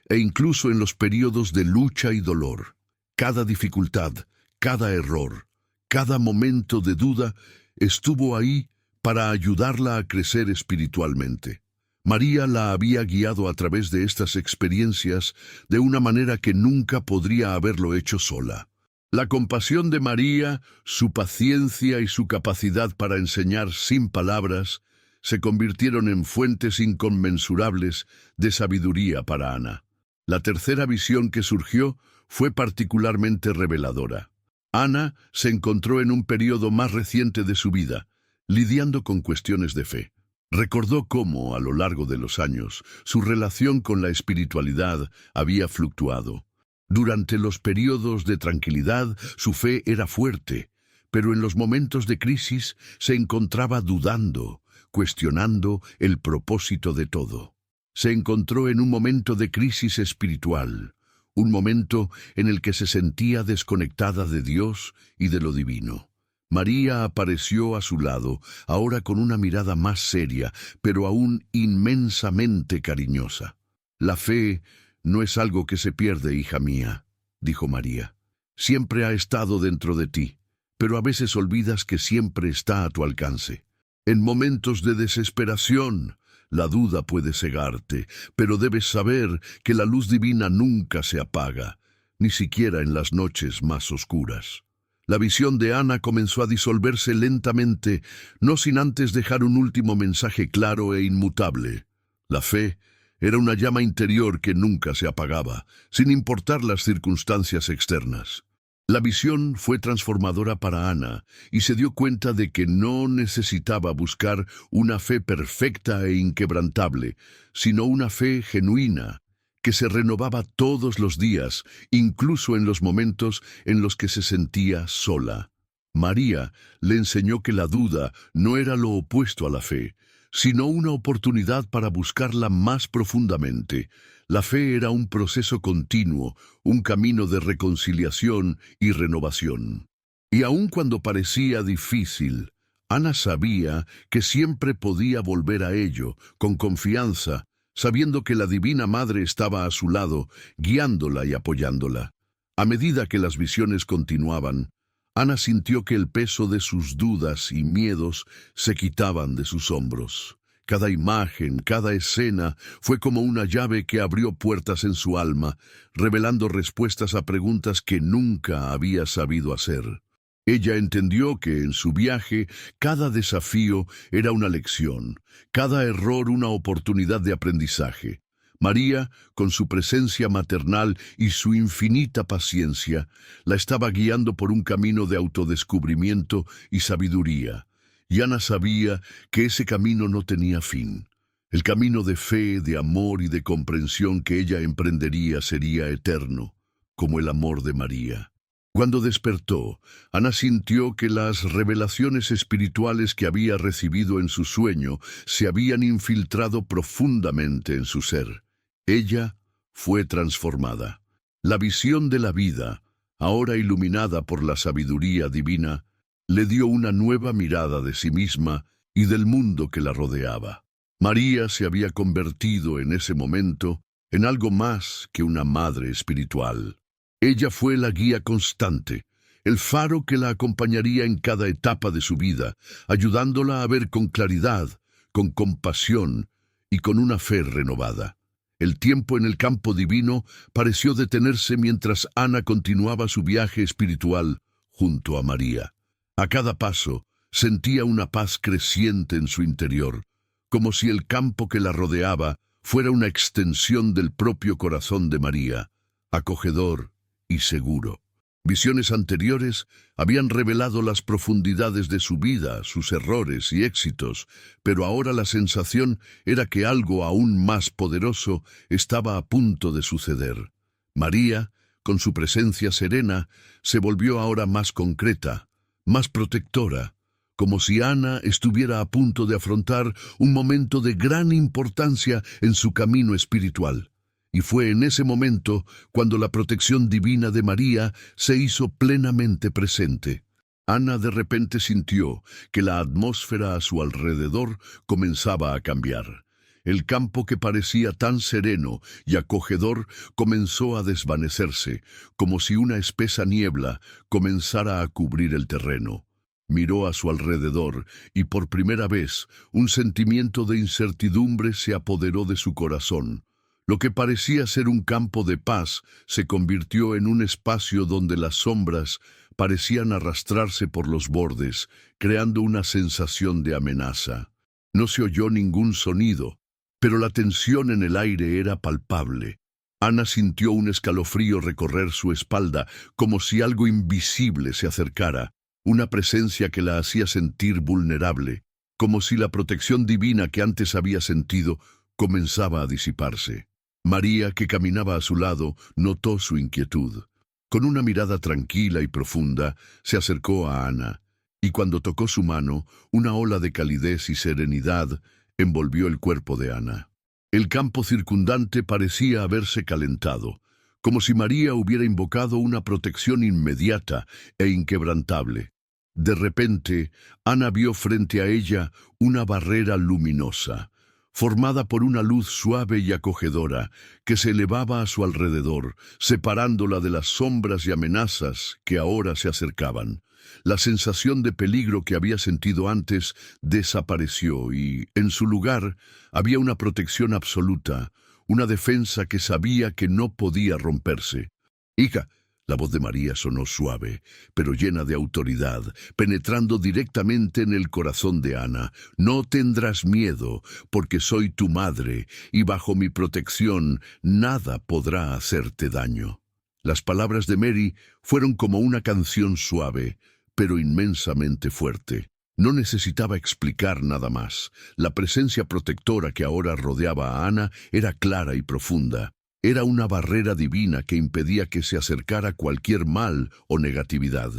e incluso en los periodos de lucha y dolor. Cada dificultad, cada error, cada momento de duda estuvo ahí para ayudarla a crecer espiritualmente. María la había guiado a través de estas experiencias de una manera que nunca podría haberlo hecho sola. La compasión de María, su paciencia y su capacidad para enseñar sin palabras se convirtieron en fuentes inconmensurables de sabiduría para Ana. La tercera visión que surgió fue particularmente reveladora. Ana se encontró en un periodo más reciente de su vida, lidiando con cuestiones de fe. Recordó cómo, a lo largo de los años, su relación con la espiritualidad había fluctuado. Durante los periodos de tranquilidad, su fe era fuerte, pero en los momentos de crisis se encontraba dudando, cuestionando el propósito de todo. Se encontró en un momento de crisis espiritual, un momento en el que se sentía desconectada de Dios y de lo divino. María apareció a su lado, ahora con una mirada más seria, pero aún inmensamente cariñosa. La fe no es algo que se pierde, hija mía, dijo María. Siempre ha estado dentro de ti, pero a veces olvidas que siempre está a tu alcance. En momentos de desesperación, la duda puede cegarte, pero debes saber que la luz divina nunca se apaga, ni siquiera en las noches más oscuras. La visión de Ana comenzó a disolverse lentamente, no sin antes dejar un último mensaje claro e inmutable. La fe era una llama interior que nunca se apagaba, sin importar las circunstancias externas. La visión fue transformadora para Ana y se dio cuenta de que no necesitaba buscar una fe perfecta e inquebrantable, sino una fe genuina, que se renovaba todos los días, incluso en los momentos en los que se sentía sola. María le enseñó que la duda no era lo opuesto a la fe, sino una oportunidad para buscarla más profundamente. La fe era un proceso continuo, un camino de reconciliación y renovación. Y aun cuando parecía difícil, Ana sabía que siempre podía volver a ello, con confianza, sabiendo que la Divina Madre estaba a su lado, guiándola y apoyándola. A medida que las visiones continuaban, Ana sintió que el peso de sus dudas y miedos se quitaban de sus hombros. Cada imagen, cada escena fue como una llave que abrió puertas en su alma, revelando respuestas a preguntas que nunca había sabido hacer. Ella entendió que en su viaje cada desafío era una lección, cada error una oportunidad de aprendizaje. María, con su presencia maternal y su infinita paciencia, la estaba guiando por un camino de autodescubrimiento y sabiduría. Y Ana sabía que ese camino no tenía fin. El camino de fe, de amor y de comprensión que ella emprendería sería eterno, como el amor de María. Cuando despertó, Ana sintió que las revelaciones espirituales que había recibido en su sueño se habían infiltrado profundamente en su ser. Ella fue transformada. La visión de la vida, ahora iluminada por la sabiduría divina, le dio una nueva mirada de sí misma y del mundo que la rodeaba. María se había convertido en ese momento en algo más que una madre espiritual. Ella fue la guía constante, el faro que la acompañaría en cada etapa de su vida, ayudándola a ver con claridad, con compasión y con una fe renovada. El tiempo en el campo divino pareció detenerse mientras Ana continuaba su viaje espiritual junto a María. A cada paso sentía una paz creciente en su interior, como si el campo que la rodeaba fuera una extensión del propio corazón de María, acogedor y seguro. Visiones anteriores habían revelado las profundidades de su vida, sus errores y éxitos, pero ahora la sensación era que algo aún más poderoso estaba a punto de suceder. María, con su presencia serena, se volvió ahora más concreta, más protectora, como si Ana estuviera a punto de afrontar un momento de gran importancia en su camino espiritual. Y fue en ese momento cuando la protección divina de María se hizo plenamente presente. Ana de repente sintió que la atmósfera a su alrededor comenzaba a cambiar. El campo que parecía tan sereno y acogedor comenzó a desvanecerse, como si una espesa niebla comenzara a cubrir el terreno. Miró a su alrededor y por primera vez un sentimiento de incertidumbre se apoderó de su corazón. Lo que parecía ser un campo de paz se convirtió en un espacio donde las sombras parecían arrastrarse por los bordes, creando una sensación de amenaza. No se oyó ningún sonido, pero la tensión en el aire era palpable. Ana sintió un escalofrío recorrer su espalda, como si algo invisible se acercara, una presencia que la hacía sentir vulnerable, como si la protección divina que antes había sentido comenzaba a disiparse. María, que caminaba a su lado, notó su inquietud. Con una mirada tranquila y profunda, se acercó a Ana, y cuando tocó su mano, una ola de calidez y serenidad envolvió el cuerpo de Ana. El campo circundante parecía haberse calentado, como si María hubiera invocado una protección inmediata e inquebrantable. De repente, Ana vio frente a ella una barrera luminosa, formada por una luz suave y acogedora que se elevaba a su alrededor, separándola de las sombras y amenazas que ahora se acercaban. La sensación de peligro que había sentido antes desapareció y, en su lugar, había una protección absoluta, una defensa que sabía que no podía romperse. «Hija», la voz de María sonó suave, pero llena de autoridad, penetrando directamente en el corazón de Ana. «No tendrás miedo, porque soy tu madre, y bajo mi protección nada podrá hacerte daño». Las palabras de Mary fueron como una canción suave, pero inmensamente fuerte. No necesitaba explicar nada más. La presencia protectora que ahora rodeaba a Ana era clara y profunda. Era una barrera divina que impedía que se acercara cualquier mal o negatividad.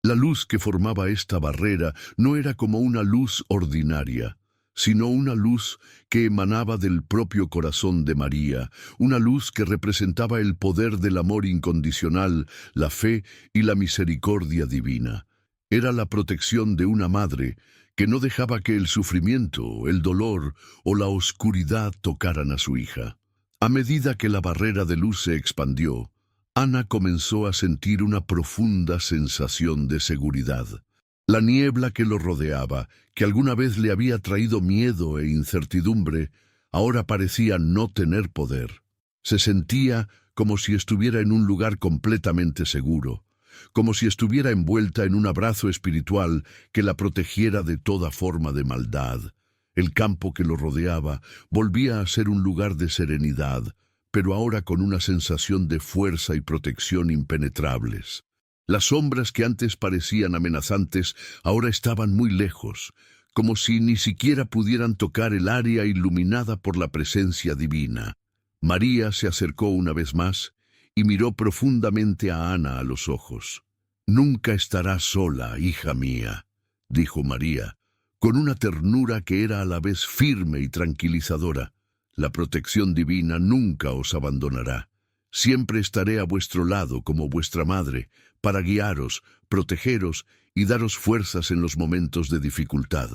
La luz que formaba esta barrera no era como una luz ordinaria, sino una luz que emanaba del propio corazón de María, una luz que representaba el poder del amor incondicional, la fe y la misericordia divina. Era la protección de una madre que no dejaba que el sufrimiento, el dolor o la oscuridad tocaran a su hija. A medida que la barrera de luz se expandió, Ana comenzó a sentir una profunda sensación de seguridad. La niebla que lo rodeaba, que alguna vez le había traído miedo e incertidumbre, ahora parecía no tener poder. Se sentía como si estuviera en un lugar completamente seguro, como si estuviera envuelta en un abrazo espiritual que la protegiera de toda forma de maldad. El campo que lo rodeaba volvía a ser un lugar de serenidad, pero ahora con una sensación de fuerza y protección impenetrables. Las sombras que antes parecían amenazantes ahora estaban muy lejos, como si ni siquiera pudieran tocar el área iluminada por la presencia divina. María se acercó una vez más y miró profundamente a Ana a los ojos. «Nunca estarás sola, hija mía», dijo María, con una ternura que era a la vez firme y tranquilizadora. «La protección divina nunca os abandonará. Siempre estaré a vuestro lado como vuestra madre, para guiaros, protegeros y daros fuerzas en los momentos de dificultad».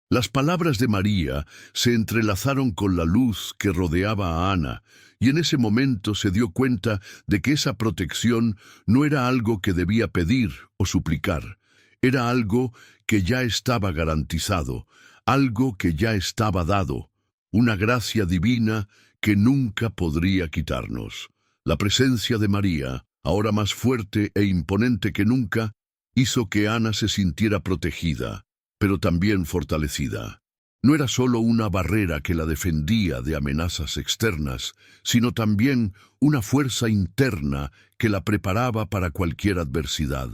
Las palabras de María se entrelazaron con la luz que rodeaba a Ana, y en ese momento se dio cuenta de que esa protección no era algo que debía pedir o suplicar. Era algo que ya estaba garantizado, algo que ya estaba dado, una gracia divina que nunca podría quitarnos. La presencia de María, ahora más fuerte e imponente que nunca, hizo que Ana se sintiera protegida, pero también fortalecida. No era solo una barrera que la defendía de amenazas externas, sino también una fuerza interna que la preparaba para cualquier adversidad.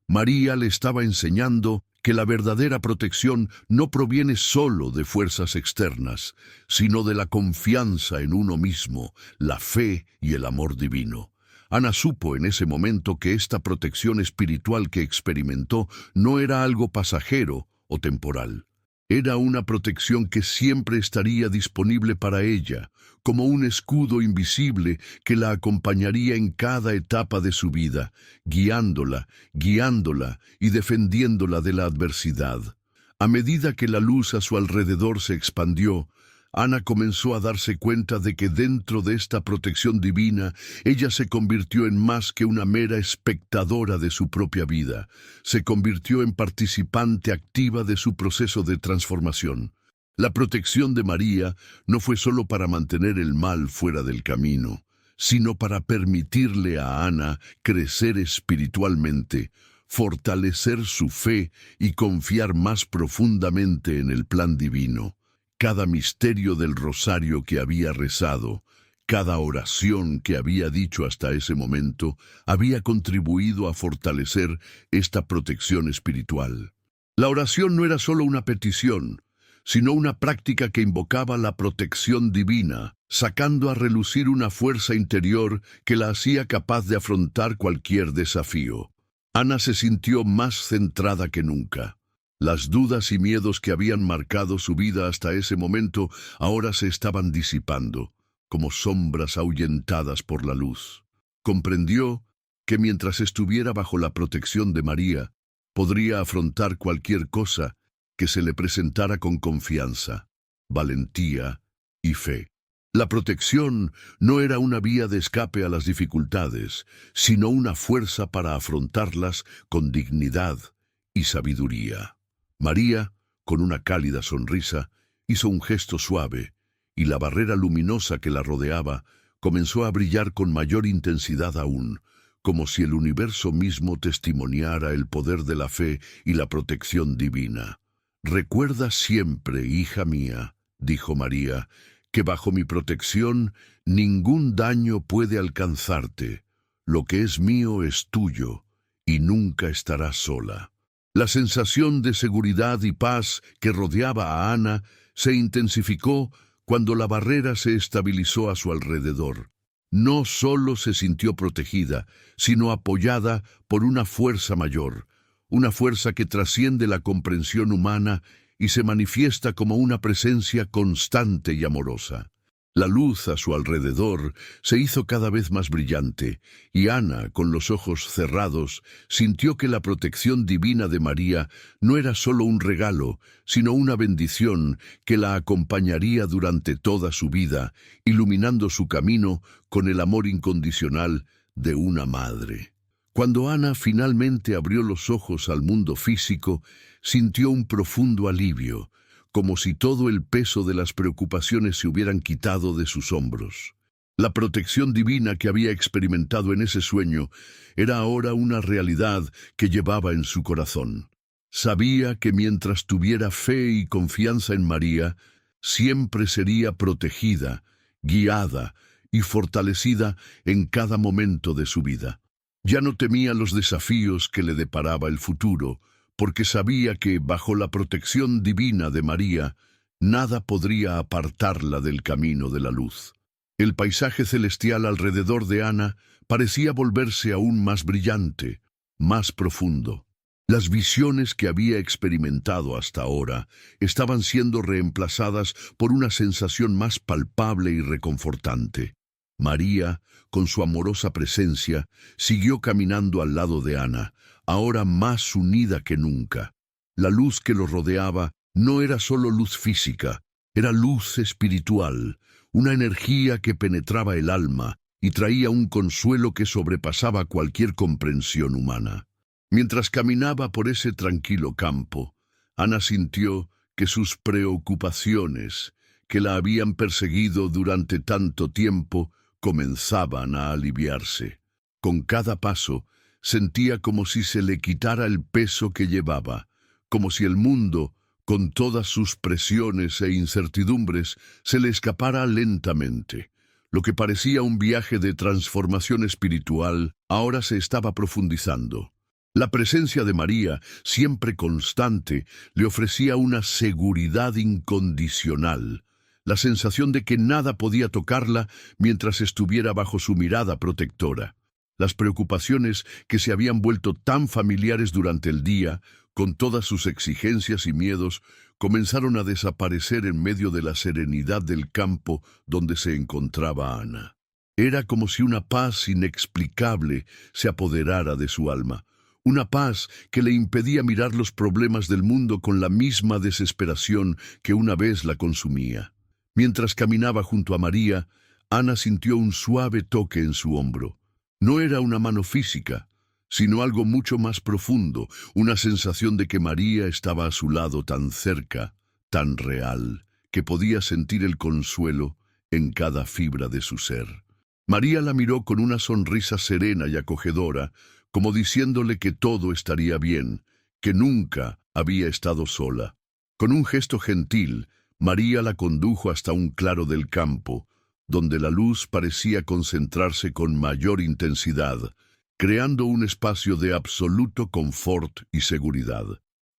María le estaba enseñando que la verdadera protección no proviene solo de fuerzas externas, sino de la confianza en uno mismo, la fe y el amor divino. Ana supo en ese momento que esta protección espiritual que experimentó no era algo pasajero o temporal. Era una protección que siempre estaría disponible para ella, como un escudo invisible que la acompañaría en cada etapa de su vida, guiándola y defendiéndola de la adversidad. A medida que la luz a su alrededor se expandió, Ana comenzó a darse cuenta de que dentro de esta protección divina, ella se convirtió en más que una mera espectadora de su propia vida. Se convirtió en participante activa de su proceso de transformación. La protección de María no fue solo para mantener el mal fuera del camino, sino para permitirle a Ana crecer espiritualmente, fortalecer su fe y confiar más profundamente en el plan divino. Cada misterio del rosario que había rezado, cada oración que había dicho hasta ese momento, había contribuido a fortalecer esta protección espiritual. La oración no era solo una petición, sino una práctica que invocaba la protección divina, sacando a relucir una fuerza interior que la hacía capaz de afrontar cualquier desafío. Ana se sintió más centrada que nunca. Las dudas y miedos que habían marcado su vida hasta ese momento ahora se estaban disipando, como sombras ahuyentadas por la luz. Comprendió que mientras estuviera bajo la protección de María, podría afrontar cualquier cosa que se le presentara con confianza, valentía y fe. La protección no era una vía de escape a las dificultades, sino una fuerza para afrontarlas con dignidad y sabiduría. María, con una cálida sonrisa, hizo un gesto suave, y la barrera luminosa que la rodeaba comenzó a brillar con mayor intensidad aún, como si el universo mismo testimoniara el poder de la fe y la protección divina. «Recuerda siempre, hija mía», dijo María, «que bajo mi protección ningún daño puede alcanzarte. Lo que es mío es tuyo, y nunca estarás sola». La sensación de seguridad y paz que rodeaba a Ana se intensificó cuando la barrera se estabilizó a su alrededor. No solo se sintió protegida, sino apoyada por una fuerza mayor, una fuerza que trasciende la comprensión humana y se manifiesta como una presencia constante y amorosa. La luz a su alrededor se hizo cada vez más brillante, y Ana, con los ojos cerrados, sintió que la protección divina de María no era solo un regalo, sino una bendición que la acompañaría durante toda su vida, iluminando su camino con el amor incondicional de una madre. Cuando Ana finalmente abrió los ojos al mundo físico, sintió un profundo alivio, como si todo el peso de las preocupaciones se hubieran quitado de sus hombros. La protección divina que había experimentado en ese sueño era ahora una realidad que llevaba en su corazón. Sabía que mientras tuviera fe y confianza en María, siempre sería protegida, guiada y fortalecida en cada momento de su vida. Ya no temía los desafíos que le deparaba el futuro, porque sabía que, bajo la protección divina de María, nada podría apartarla del camino de la luz. El paisaje celestial alrededor de Ana parecía volverse aún más brillante, más profundo. Las visiones que había experimentado hasta ahora estaban siendo reemplazadas por una sensación más palpable y reconfortante. María, con su amorosa presencia, siguió caminando al lado de Ana, ahora más unida que nunca. La luz que lo rodeaba no era solo luz física, era luz espiritual, una energía que penetraba el alma y traía un consuelo que sobrepasaba cualquier comprensión humana. Mientras caminaba por ese tranquilo campo, Ana sintió que sus preocupaciones, que la habían perseguido durante tanto tiempo, comenzaban a aliviarse. Con cada paso, sentía como si se le quitara el peso que llevaba, como si el mundo, con todas sus presiones e incertidumbres, se le escapara lentamente. Lo que parecía un viaje de transformación espiritual, ahora se estaba profundizando. La presencia de María, siempre constante, le ofrecía una seguridad incondicional, la sensación de que nada podía tocarla mientras estuviera bajo su mirada protectora. Las preocupaciones que se habían vuelto tan familiares durante el día, con todas sus exigencias y miedos, comenzaron a desaparecer en medio de la serenidad del campo donde se encontraba Ana. Era como si una paz inexplicable se apoderara de su alma, una paz que le impedía mirar los problemas del mundo con la misma desesperación que una vez la consumía. Mientras caminaba junto a María, Ana sintió un suave toque en su hombro. No era una mano física, sino algo mucho más profundo, una sensación de que María estaba a su lado tan cerca, tan real que podía sentir el consuelo en cada fibra de su ser. María la miró con una sonrisa serena y acogedora, como diciéndole que todo estaría bien, que nunca había estado sola. Con un gesto gentil, María la condujo hasta un claro del campo, donde la luz parecía concentrarse con mayor intensidad, creando un espacio de absoluto confort y seguridad.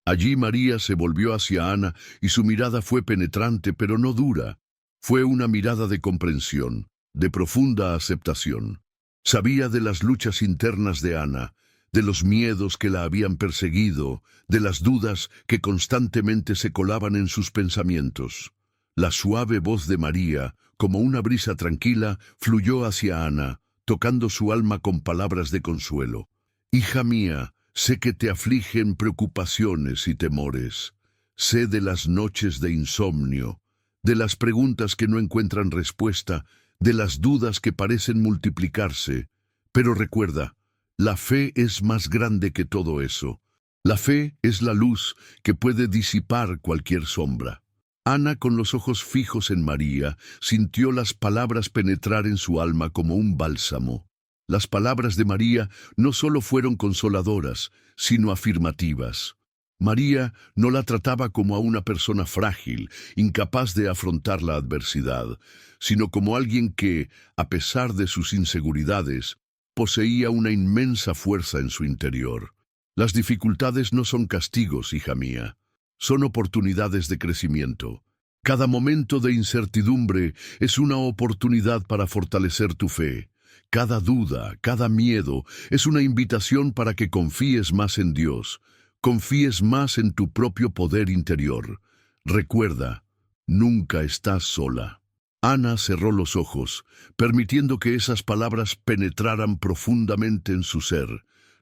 Allí María se volvió hacia Ana y su mirada fue penetrante pero no dura. Fue una mirada de comprensión, de profunda aceptación. Sabía de las luchas internas de Ana, de los miedos que la habían perseguido, de las dudas que constantemente se colaban en sus pensamientos. La suave voz de María, como una brisa tranquila, fluyó hacia Ana, tocando su alma con palabras de consuelo. «Hija mía, sé que te afligen preocupaciones y temores. Sé de las noches de insomnio, de las preguntas que no encuentran respuesta, de las dudas que parecen multiplicarse. Pero recuerda, la fe es más grande que todo eso. La fe es la luz que puede disipar cualquier sombra». Ana, con los ojos fijos en María, sintió las palabras penetrar en su alma como un bálsamo. Las palabras de María no solo fueron consoladoras, sino afirmativas. María no la trataba como a una persona frágil, incapaz de afrontar la adversidad, sino como alguien que, a pesar de sus inseguridades, poseía una inmensa fuerza en su interior. Las dificultades no son castigos, hija mía. Son oportunidades de crecimiento. Cada momento de incertidumbre es una oportunidad para fortalecer tu fe. Cada duda, cada miedo es una invitación para que confíes más en Dios, confíes más en tu propio poder interior. Recuerda, nunca estás sola. Ana cerró los ojos, permitiendo que esas palabras penetraran profundamente en su ser.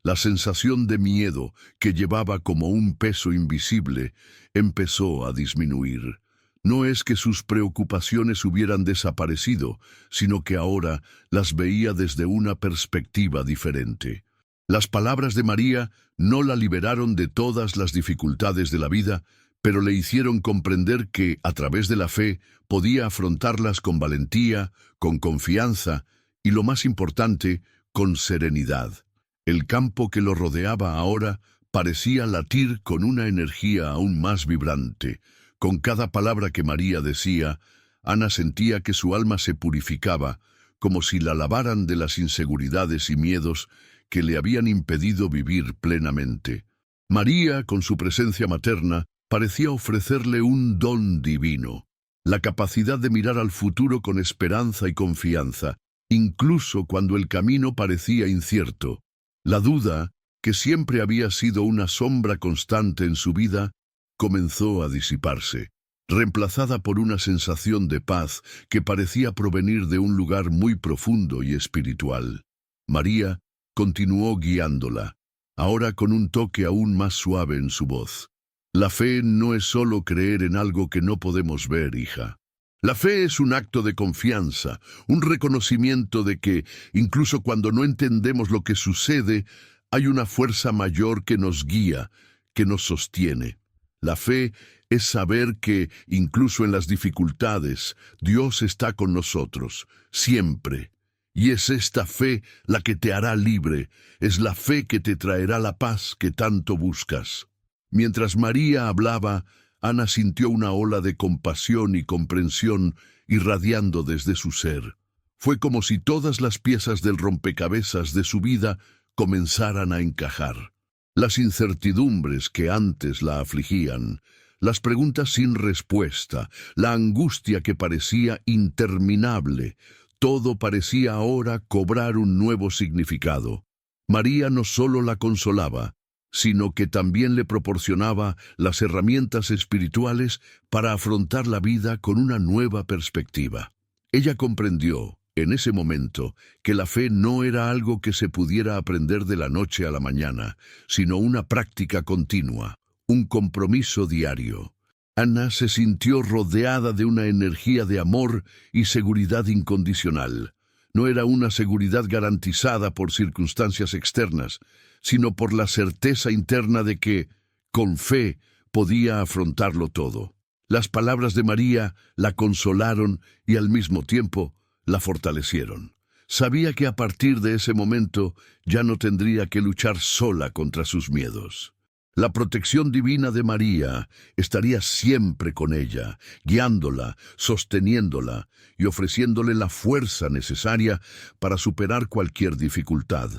La sensación de miedo, que llevaba como un peso invisible, empezó a disminuir. No es que sus preocupaciones hubieran desaparecido, sino que ahora las veía desde una perspectiva diferente. Las palabras de María no la liberaron de todas las dificultades de la vida, pero le hicieron comprender que, a través de la fe, podía afrontarlas con valentía, con confianza y, lo más importante, con serenidad. El campo que lo rodeaba ahora parecía latir con una energía aún más vibrante. Con cada palabra que María decía, Ana sentía que su alma se purificaba, como si la lavaran de las inseguridades y miedos que le habían impedido vivir plenamente. María, con su presencia materna, parecía ofrecerle un don divino, la capacidad de mirar al futuro con esperanza y confianza, incluso cuando el camino parecía incierto. La duda, que siempre había sido una sombra constante en su vida, comenzó a disiparse, reemplazada por una sensación de paz que parecía provenir de un lugar muy profundo y espiritual. María continuó guiándola, ahora con un toque aún más suave en su voz. La fe no es solo creer en algo que no podemos ver, hija. La fe es un acto de confianza, un reconocimiento de que, incluso cuando no entendemos lo que sucede, hay una fuerza mayor que nos guía, que nos sostiene. La fe es saber que, incluso en las dificultades, Dios está con nosotros, siempre. Y es esta fe la que te hará libre, es la fe que te traerá la paz que tanto buscas. Mientras María hablaba, Ana sintió una ola de compasión y comprensión irradiando desde su ser. Fue como si todas las piezas del rompecabezas de su vida comenzaran a encajar. Las incertidumbres que antes la afligían, las preguntas sin respuesta, la angustia que parecía interminable, todo parecía ahora cobrar un nuevo significado. María no solo la consolaba, sino que también le proporcionaba las herramientas espirituales para afrontar la vida con una nueva perspectiva. Ella comprendió, en ese momento, que la fe no era algo que se pudiera aprender de la noche a la mañana, sino una práctica continua, un compromiso diario. Ana se sintió rodeada de una energía de amor y seguridad incondicional. No era una seguridad garantizada por circunstancias externas, sino por la certeza interna de que, con fe, podía afrontarlo todo. Las palabras de María la consolaron y al mismo tiempo la fortalecieron. Sabía que a partir de ese momento ya no tendría que luchar sola contra sus miedos. La protección divina de María estaría siempre con ella, guiándola, sosteniéndola y ofreciéndole la fuerza necesaria para superar cualquier dificultad.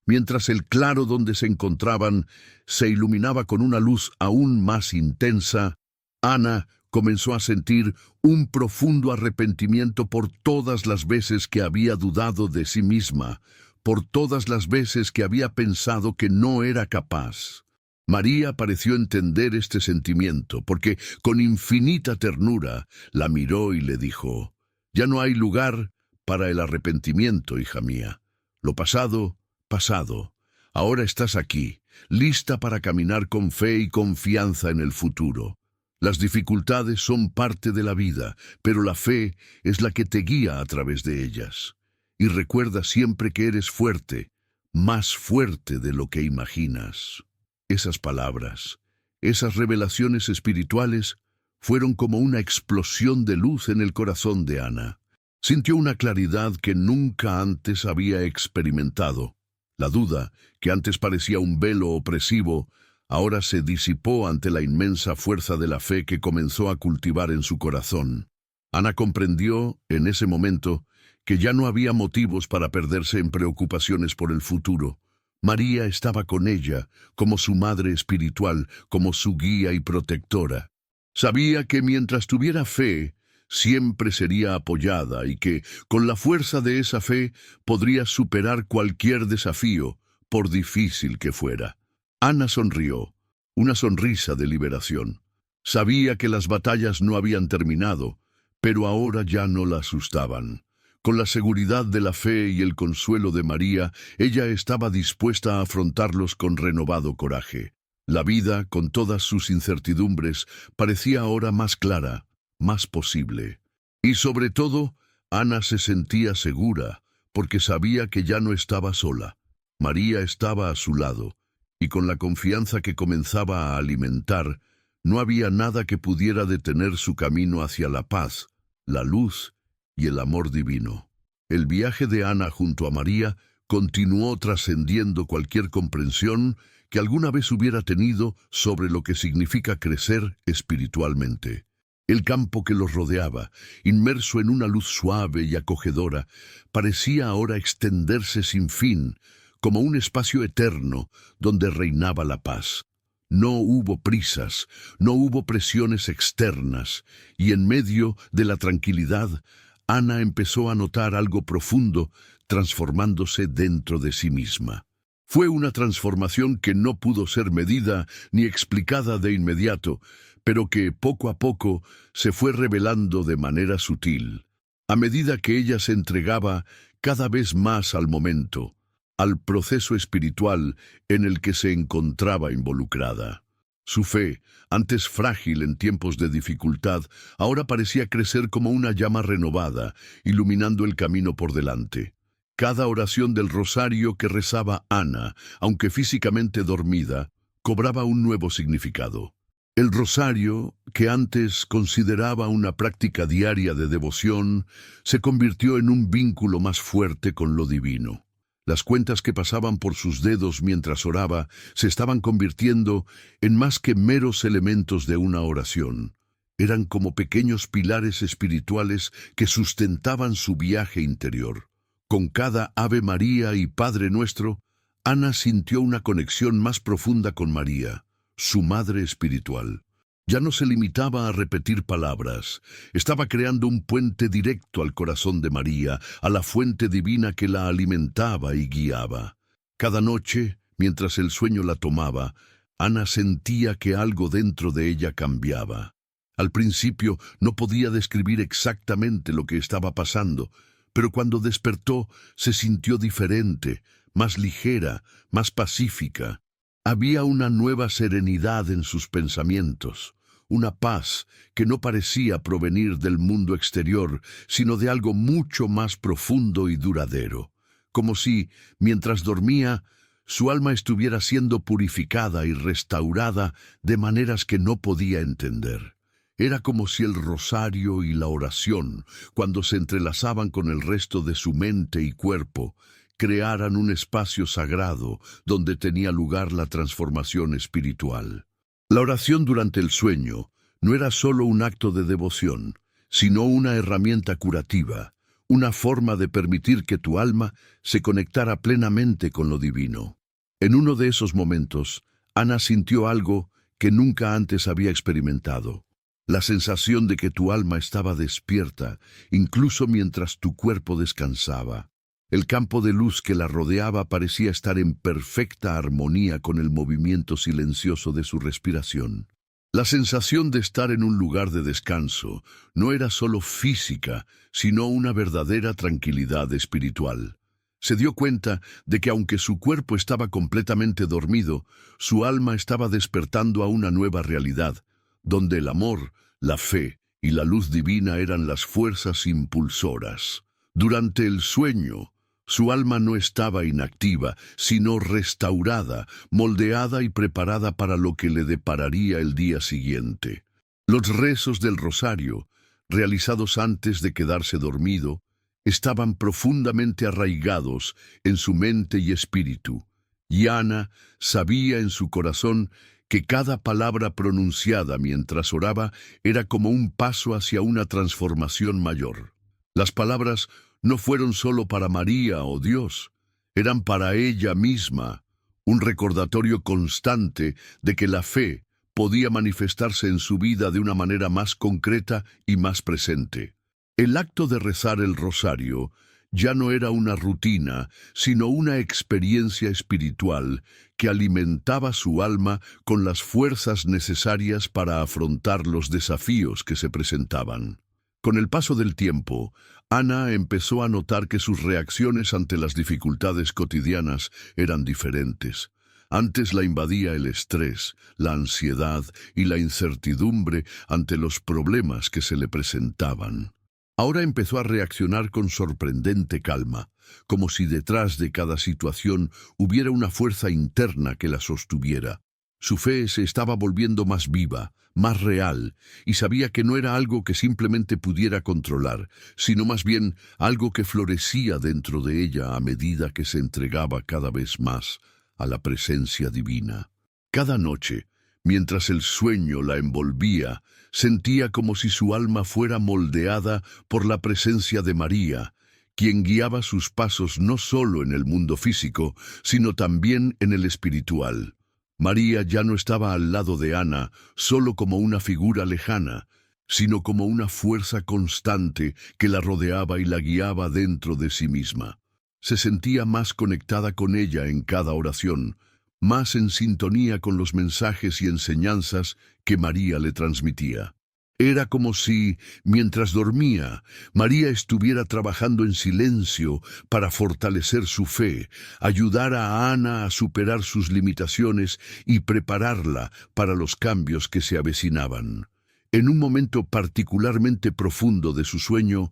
Mientras el claro donde se encontraban se iluminaba con una luz aún más intensa, Ana comenzó a sentir un profundo arrepentimiento por todas las veces que había dudado de sí misma, por todas las veces que había pensado que no era capaz. María pareció entender este sentimiento, porque con infinita ternura la miró y le dijo: «Ya no hay lugar para el arrepentimiento, hija mía. Lo pasado, pasado. Ahora estás aquí, lista para caminar con fe y confianza en el futuro. Las dificultades son parte de la vida, pero la fe es la que te guía a través de ellas. Y recuerda siempre que eres fuerte, más fuerte de lo que imaginas». Esas palabras, esas revelaciones espirituales, fueron como una explosión de luz en el corazón de Ana. Sintió una claridad que nunca antes había experimentado. La duda, que antes parecía un velo opresivo, ahora se disipó ante la inmensa fuerza de la fe que comenzó a cultivar en su corazón. Ana comprendió, en ese momento, que ya no había motivos para perderse en preocupaciones por el futuro. María estaba con ella, como su madre espiritual, como su guía y protectora. Sabía que mientras tuviera fe, siempre sería apoyada y que, con la fuerza de esa fe, podría superar cualquier desafío, por difícil que fuera. Ana sonrió, una sonrisa de liberación. Sabía que las batallas no habían terminado, pero ahora ya no la asustaban. Con la seguridad de la fe y el consuelo de María, ella estaba dispuesta a afrontarlos con renovado coraje. La vida, con todas sus incertidumbres, parecía ahora más clara, más posible. Y sobre todo, Ana se sentía segura, porque sabía que ya no estaba sola. María estaba a su lado, y con la confianza que comenzaba a alimentar, no había nada que pudiera detener su camino hacia la paz, la luz y el amor divino. El viaje de Ana junto a María continuó trascendiendo cualquier comprensión que alguna vez hubiera tenido sobre lo que significa crecer espiritualmente. El campo que los rodeaba, inmerso en una luz suave y acogedora, parecía ahora extenderse sin fin, como un espacio eterno donde reinaba la paz. No hubo prisas, no hubo presiones externas, y en medio de la tranquilidad, Ana empezó a notar algo profundo transformándose dentro de sí misma. Fue una transformación que no pudo ser medida ni explicada de inmediato, pero que poco a poco se fue revelando de manera sutil, a medida que ella se entregaba cada vez más al momento, al proceso espiritual en el que se encontraba involucrada. Su fe, antes frágil en tiempos de dificultad, ahora parecía crecer como una llama renovada, iluminando el camino por delante. Cada oración del rosario que rezaba Ana, aunque físicamente dormida, cobraba un nuevo significado. El rosario, que antes consideraba una práctica diaria de devoción, se convirtió en un vínculo más fuerte con lo divino. Las cuentas que pasaban por sus dedos mientras oraba se estaban convirtiendo en más que meros elementos de una oración. Eran como pequeños pilares espirituales que sustentaban su viaje interior. Con cada Ave María y Padre Nuestro, Ana sintió una conexión más profunda con María, su madre espiritual. Ya no se limitaba a repetir palabras, estaba creando un puente directo al corazón de María, a la fuente divina que la alimentaba y guiaba. Cada noche, mientras el sueño la tomaba, Ana sentía que algo dentro de ella cambiaba. Al principio no podía describir exactamente lo que estaba pasando, pero cuando despertó se sintió diferente, más ligera, más pacífica. Había una nueva serenidad en sus pensamientos, una paz que no parecía provenir del mundo exterior, sino de algo mucho más profundo y duradero, como si, mientras dormía, su alma estuviera siendo purificada y restaurada de maneras que no podía entender. Era como si el rosario y la oración, cuando se entrelazaban con el resto de su mente y cuerpo, crearan un espacio sagrado donde tenía lugar la transformación espiritual. La oración durante el sueño no era solo un acto de devoción, sino una herramienta curativa, una forma de permitir que tu alma se conectara plenamente con lo divino. En uno de esos momentos, Ana sintió algo que nunca antes había experimentado. La sensación de que tu alma estaba despierta, incluso mientras tu cuerpo descansaba. El campo de luz que la rodeaba parecía estar en perfecta armonía con el movimiento silencioso de su respiración. La sensación de estar en un lugar de descanso no era solo física, sino una verdadera tranquilidad espiritual. Se dio cuenta de que aunque su cuerpo estaba completamente dormido, su alma estaba despertando a una nueva realidad, donde el amor, la fe y la luz divina eran las fuerzas impulsoras. Durante el sueño, su alma no estaba inactiva, sino restaurada, moldeada y preparada para lo que le depararía el día siguiente. Los rezos del rosario, realizados antes de quedarse dormido, estaban profundamente arraigados en su mente y espíritu, y Ana sabía en su corazón que cada palabra pronunciada mientras oraba era como un paso hacia una transformación mayor. Las palabras no fueron solo para María o Dios, eran para ella misma, un recordatorio constante de que la fe podía manifestarse en su vida de una manera más concreta y más presente. El acto de rezar el rosario ya no era una rutina, sino una experiencia espiritual que alimentaba su alma con las fuerzas necesarias para afrontar los desafíos que se presentaban. Con el paso del tiempo, Ana empezó a notar que sus reacciones ante las dificultades cotidianas eran diferentes. Antes la invadía el estrés, la ansiedad y la incertidumbre ante los problemas que se le presentaban. Ahora empezó a reaccionar con sorprendente calma, como si detrás de cada situación hubiera una fuerza interna que la sostuviera. Su fe se estaba volviendo más viva, más real, y sabía que no era algo que simplemente pudiera controlar, sino más bien algo que florecía dentro de ella a medida que se entregaba cada vez más a la presencia divina. Cada noche, mientras el sueño la envolvía, sentía como si su alma fuera moldeada por la presencia de María, quien guiaba sus pasos no solo en el mundo físico, sino también en el espiritual. María ya no estaba al lado de Ana solo como una figura lejana, sino como una fuerza constante que la rodeaba y la guiaba dentro de sí misma. Se sentía más conectada con ella en cada oración, más en sintonía con los mensajes y enseñanzas que María le transmitía. Era como si, mientras dormía, María estuviera trabajando en silencio para fortalecer su fe, ayudar a Ana a superar sus limitaciones y prepararla para los cambios que se avecinaban. En un momento particularmente profundo de su sueño,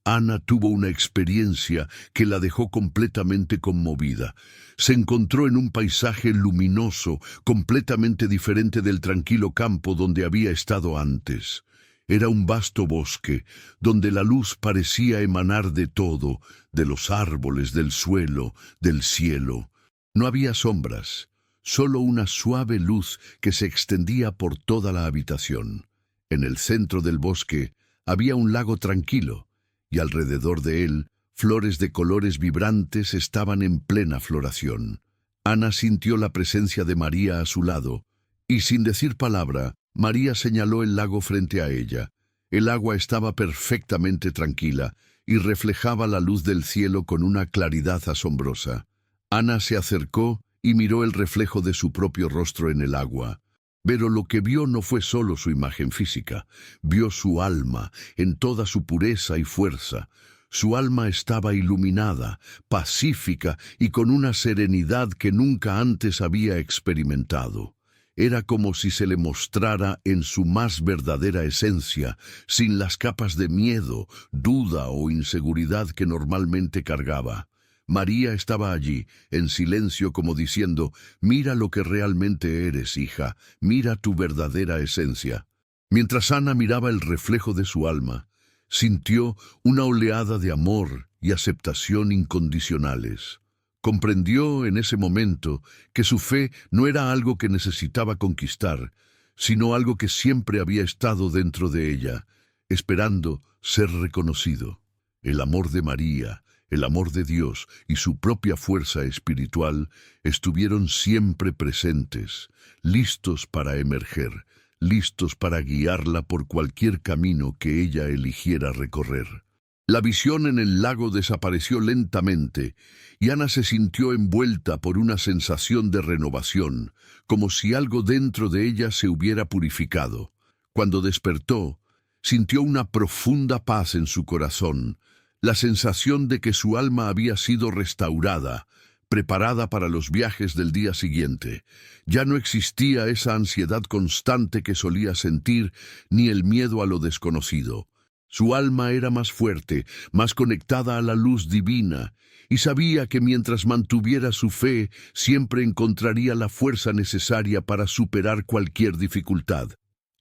Ana tuvo una experiencia que la dejó completamente conmovida. Se encontró en un paisaje luminoso, completamente diferente del tranquilo campo donde había estado antes. Era un vasto bosque, donde la luz parecía emanar de todo, de los árboles, del suelo, del cielo. No había sombras, solo una suave luz que se extendía por toda la habitación. En el centro del bosque había un lago tranquilo, y alrededor de él, flores de colores vibrantes estaban en plena floración. Ana sintió la presencia de María a su lado, y sin decir palabra, María señaló el lago frente a ella. El agua estaba perfectamente tranquila y reflejaba la luz del cielo con una claridad asombrosa. Ana se acercó y miró el reflejo de su propio rostro en el agua. Pero lo que vio no fue solo su imagen física, vio su alma en toda su pureza y fuerza. Su alma estaba iluminada, pacífica y con una serenidad que nunca antes había experimentado. Era como si se le mostrara en su más verdadera esencia, sin las capas de miedo, duda o inseguridad que normalmente cargaba. María estaba allí, en silencio, como diciendo: «Mira lo que realmente eres, hija, mira tu verdadera esencia». Mientras Ana miraba el reflejo de su alma, sintió una oleada de amor y aceptación incondicionales. Comprendió en ese momento que su fe no era algo que necesitaba conquistar, sino algo que siempre había estado dentro de ella, esperando ser reconocido. El amor de María, el amor de Dios y su propia fuerza espiritual estuvieron siempre presentes, listos para emerger, listos para guiarla por cualquier camino que ella eligiera recorrer. La visión en el lago desapareció lentamente y Ana se sintió envuelta por una sensación de renovación, como si algo dentro de ella se hubiera purificado. Cuando despertó, sintió una profunda paz en su corazón, la sensación de que su alma había sido restaurada, preparada para los viajes del día siguiente. Ya no existía esa ansiedad constante que solía sentir, ni el miedo a lo desconocido. Su alma era más fuerte, más conectada a la luz divina, y sabía que mientras mantuviera su fe, siempre encontraría la fuerza necesaria para superar cualquier dificultad.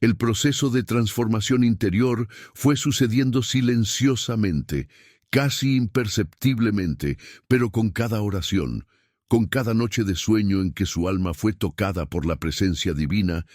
El proceso de transformación interior fue sucediendo silenciosamente, casi imperceptiblemente, pero con cada oración, con cada noche de sueño en que su alma fue tocada por la presencia divina,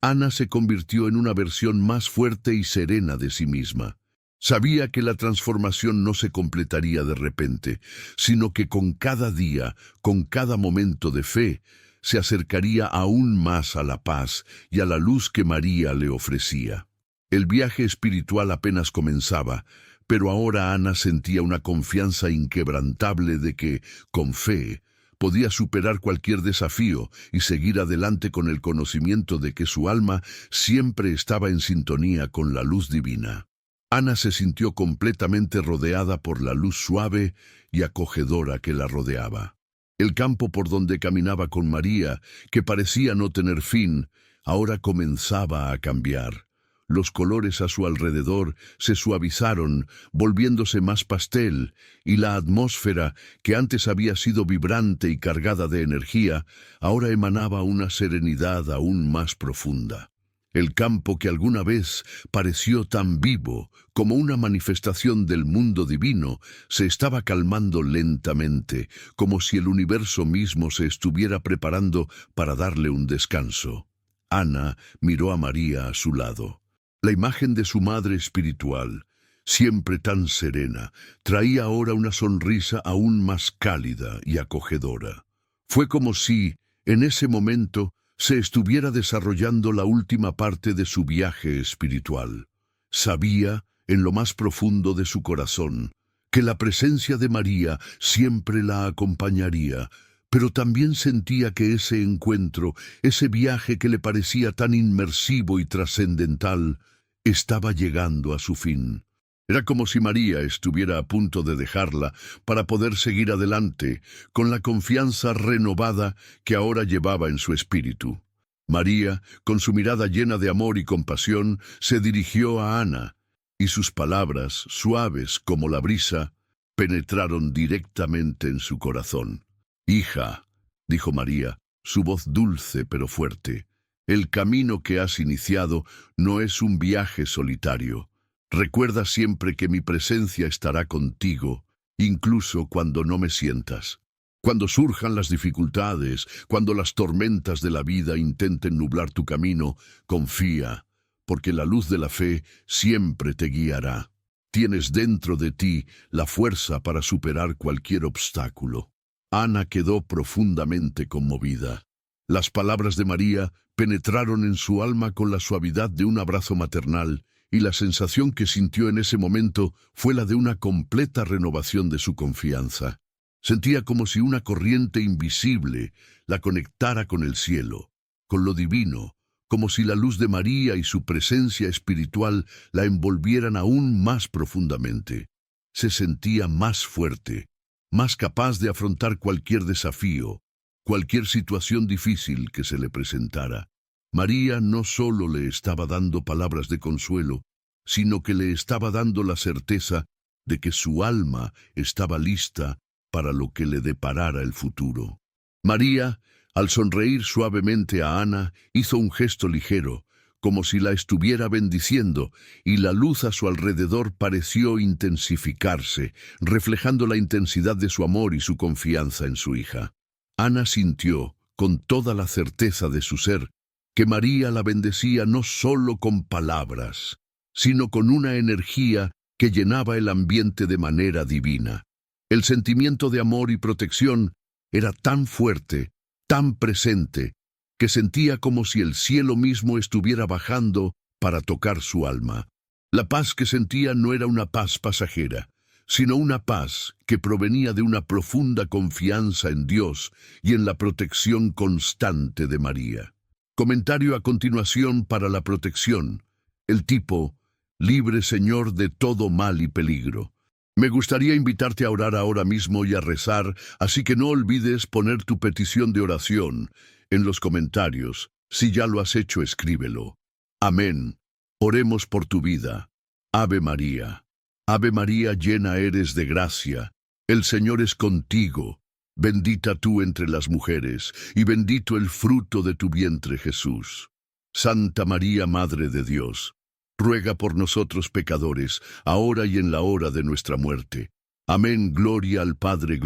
Ana se convirtió en una versión más fuerte y serena de sí misma. Sabía que la transformación no se completaría de repente, sino que con cada día, con cada momento de fe, se acercaría aún más a la paz y a la luz que María le ofrecía. El viaje espiritual apenas comenzaba, pero ahora Ana sentía una confianza inquebrantable de que, con fe, podía superar cualquier desafío y seguir adelante con el conocimiento de que su alma siempre estaba en sintonía con la luz divina. Ana se sintió completamente rodeada por la luz suave y acogedora que la rodeaba. El campo por donde caminaba con María, que parecía no tener fin, ahora comenzaba a cambiar. Los colores a su alrededor se suavizaron, volviéndose más pastel, y la atmósfera, que antes había sido vibrante y cargada de energía, ahora emanaba una serenidad aún más profunda. El campo que alguna vez pareció tan vivo como una manifestación del mundo divino, se estaba calmando lentamente, como si el universo mismo se estuviera preparando para darle un descanso. Ana miró a María a su lado. La imagen de su madre espiritual, siempre tan serena, traía ahora una sonrisa aún más cálida y acogedora. Fue como si, en ese momento, se estuviera desarrollando la última parte de su viaje espiritual. Sabía, en lo más profundo de su corazón, que la presencia de María siempre la acompañaría, pero también sentía que ese encuentro, ese viaje que le parecía tan inmersivo y trascendental, estaba llegando a su fin. Era como si María estuviera a punto de dejarla para poder seguir adelante con la confianza renovada que ahora llevaba en su espíritu. María, con su mirada llena de amor y compasión, se dirigió a Ana, y sus palabras, suaves como la brisa, penetraron directamente en su corazón. «Hija», dijo María, su voz dulce pero fuerte, «el camino que has iniciado no es un viaje solitario. Recuerda siempre que mi presencia estará contigo, incluso cuando no me sientas. Cuando surjan las dificultades, cuando las tormentas de la vida intenten nublar tu camino, confía, porque la luz de la fe siempre te guiará. Tienes dentro de ti la fuerza para superar cualquier obstáculo». Ana quedó profundamente conmovida. Las palabras de María penetraron en su alma con la suavidad de un abrazo maternal, y la sensación que sintió en ese momento fue la de una completa renovación de su confianza. Sentía como si una corriente invisible la conectara con el cielo, con lo divino, como si la luz de María y su presencia espiritual la envolvieran aún más profundamente. Se sentía más fuerte, más capaz de afrontar cualquier desafío, cualquier situación difícil que se le presentara. María no solo le estaba dando palabras de consuelo, sino que le estaba dando la certeza de que su alma estaba lista para lo que le deparara el futuro. María, al sonreír suavemente a Ana, hizo un gesto ligero, como si la estuviera bendiciendo, y la luz a su alrededor pareció intensificarse, reflejando la intensidad de su amor y su confianza en su hija. Ana sintió, con toda la certeza de su ser, que María la bendecía no solo con palabras, sino con una energía que llenaba el ambiente de manera divina. El sentimiento de amor y protección era tan fuerte, tan presente, que sentía como si el cielo mismo estuviera bajando para tocar su alma. La paz que sentía no era una paz pasajera, sino una paz que provenía de una profunda confianza en Dios y en la protección constante de María. Comentario a continuación para la protección. El tipo: libre Señor de todo mal y peligro. Me gustaría invitarte a orar ahora mismo y a rezar, así que no olvides poner tu petición de oración en los comentarios. Si ya lo has hecho, escríbelo. Amén. Oremos por tu vida. Ave María. Ave María, llena eres de gracia. El Señor es contigo. Bendita tú entre las mujeres, y bendito el fruto de tu vientre, Jesús. Santa María, Madre de Dios, ruega por nosotros pecadores, ahora y en la hora de nuestra muerte. Amén. Gloria al Padre,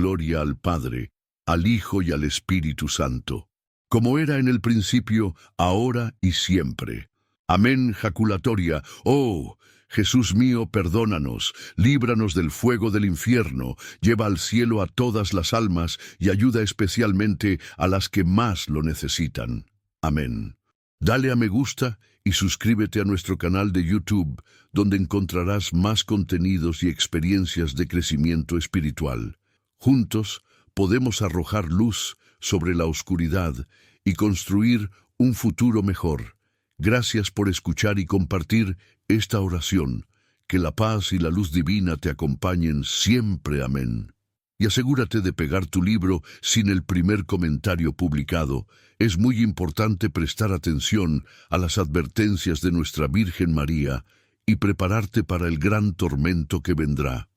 al Hijo y al Espíritu Santo, como era en el principio, ahora y siempre. Amén. Jaculatoria. Oh, Jesús mío, perdónanos, líbranos del fuego del infierno, lleva al cielo a todas las almas y ayuda especialmente a las que más lo necesitan. Amén. Dale a me gusta y suscríbete a nuestro canal de YouTube, donde encontrarás más contenidos y experiencias de crecimiento espiritual. Juntos podemos arrojar luz sobre la oscuridad y construir un futuro mejor. Gracias por escuchar y compartir esta oración. Que la paz y la luz divina te acompañen siempre. Amén. Y asegúrate de pegar tu libro sin el primer comentario publicado. Es muy importante prestar atención a las advertencias de nuestra Virgen María y prepararte para el gran tormento que vendrá.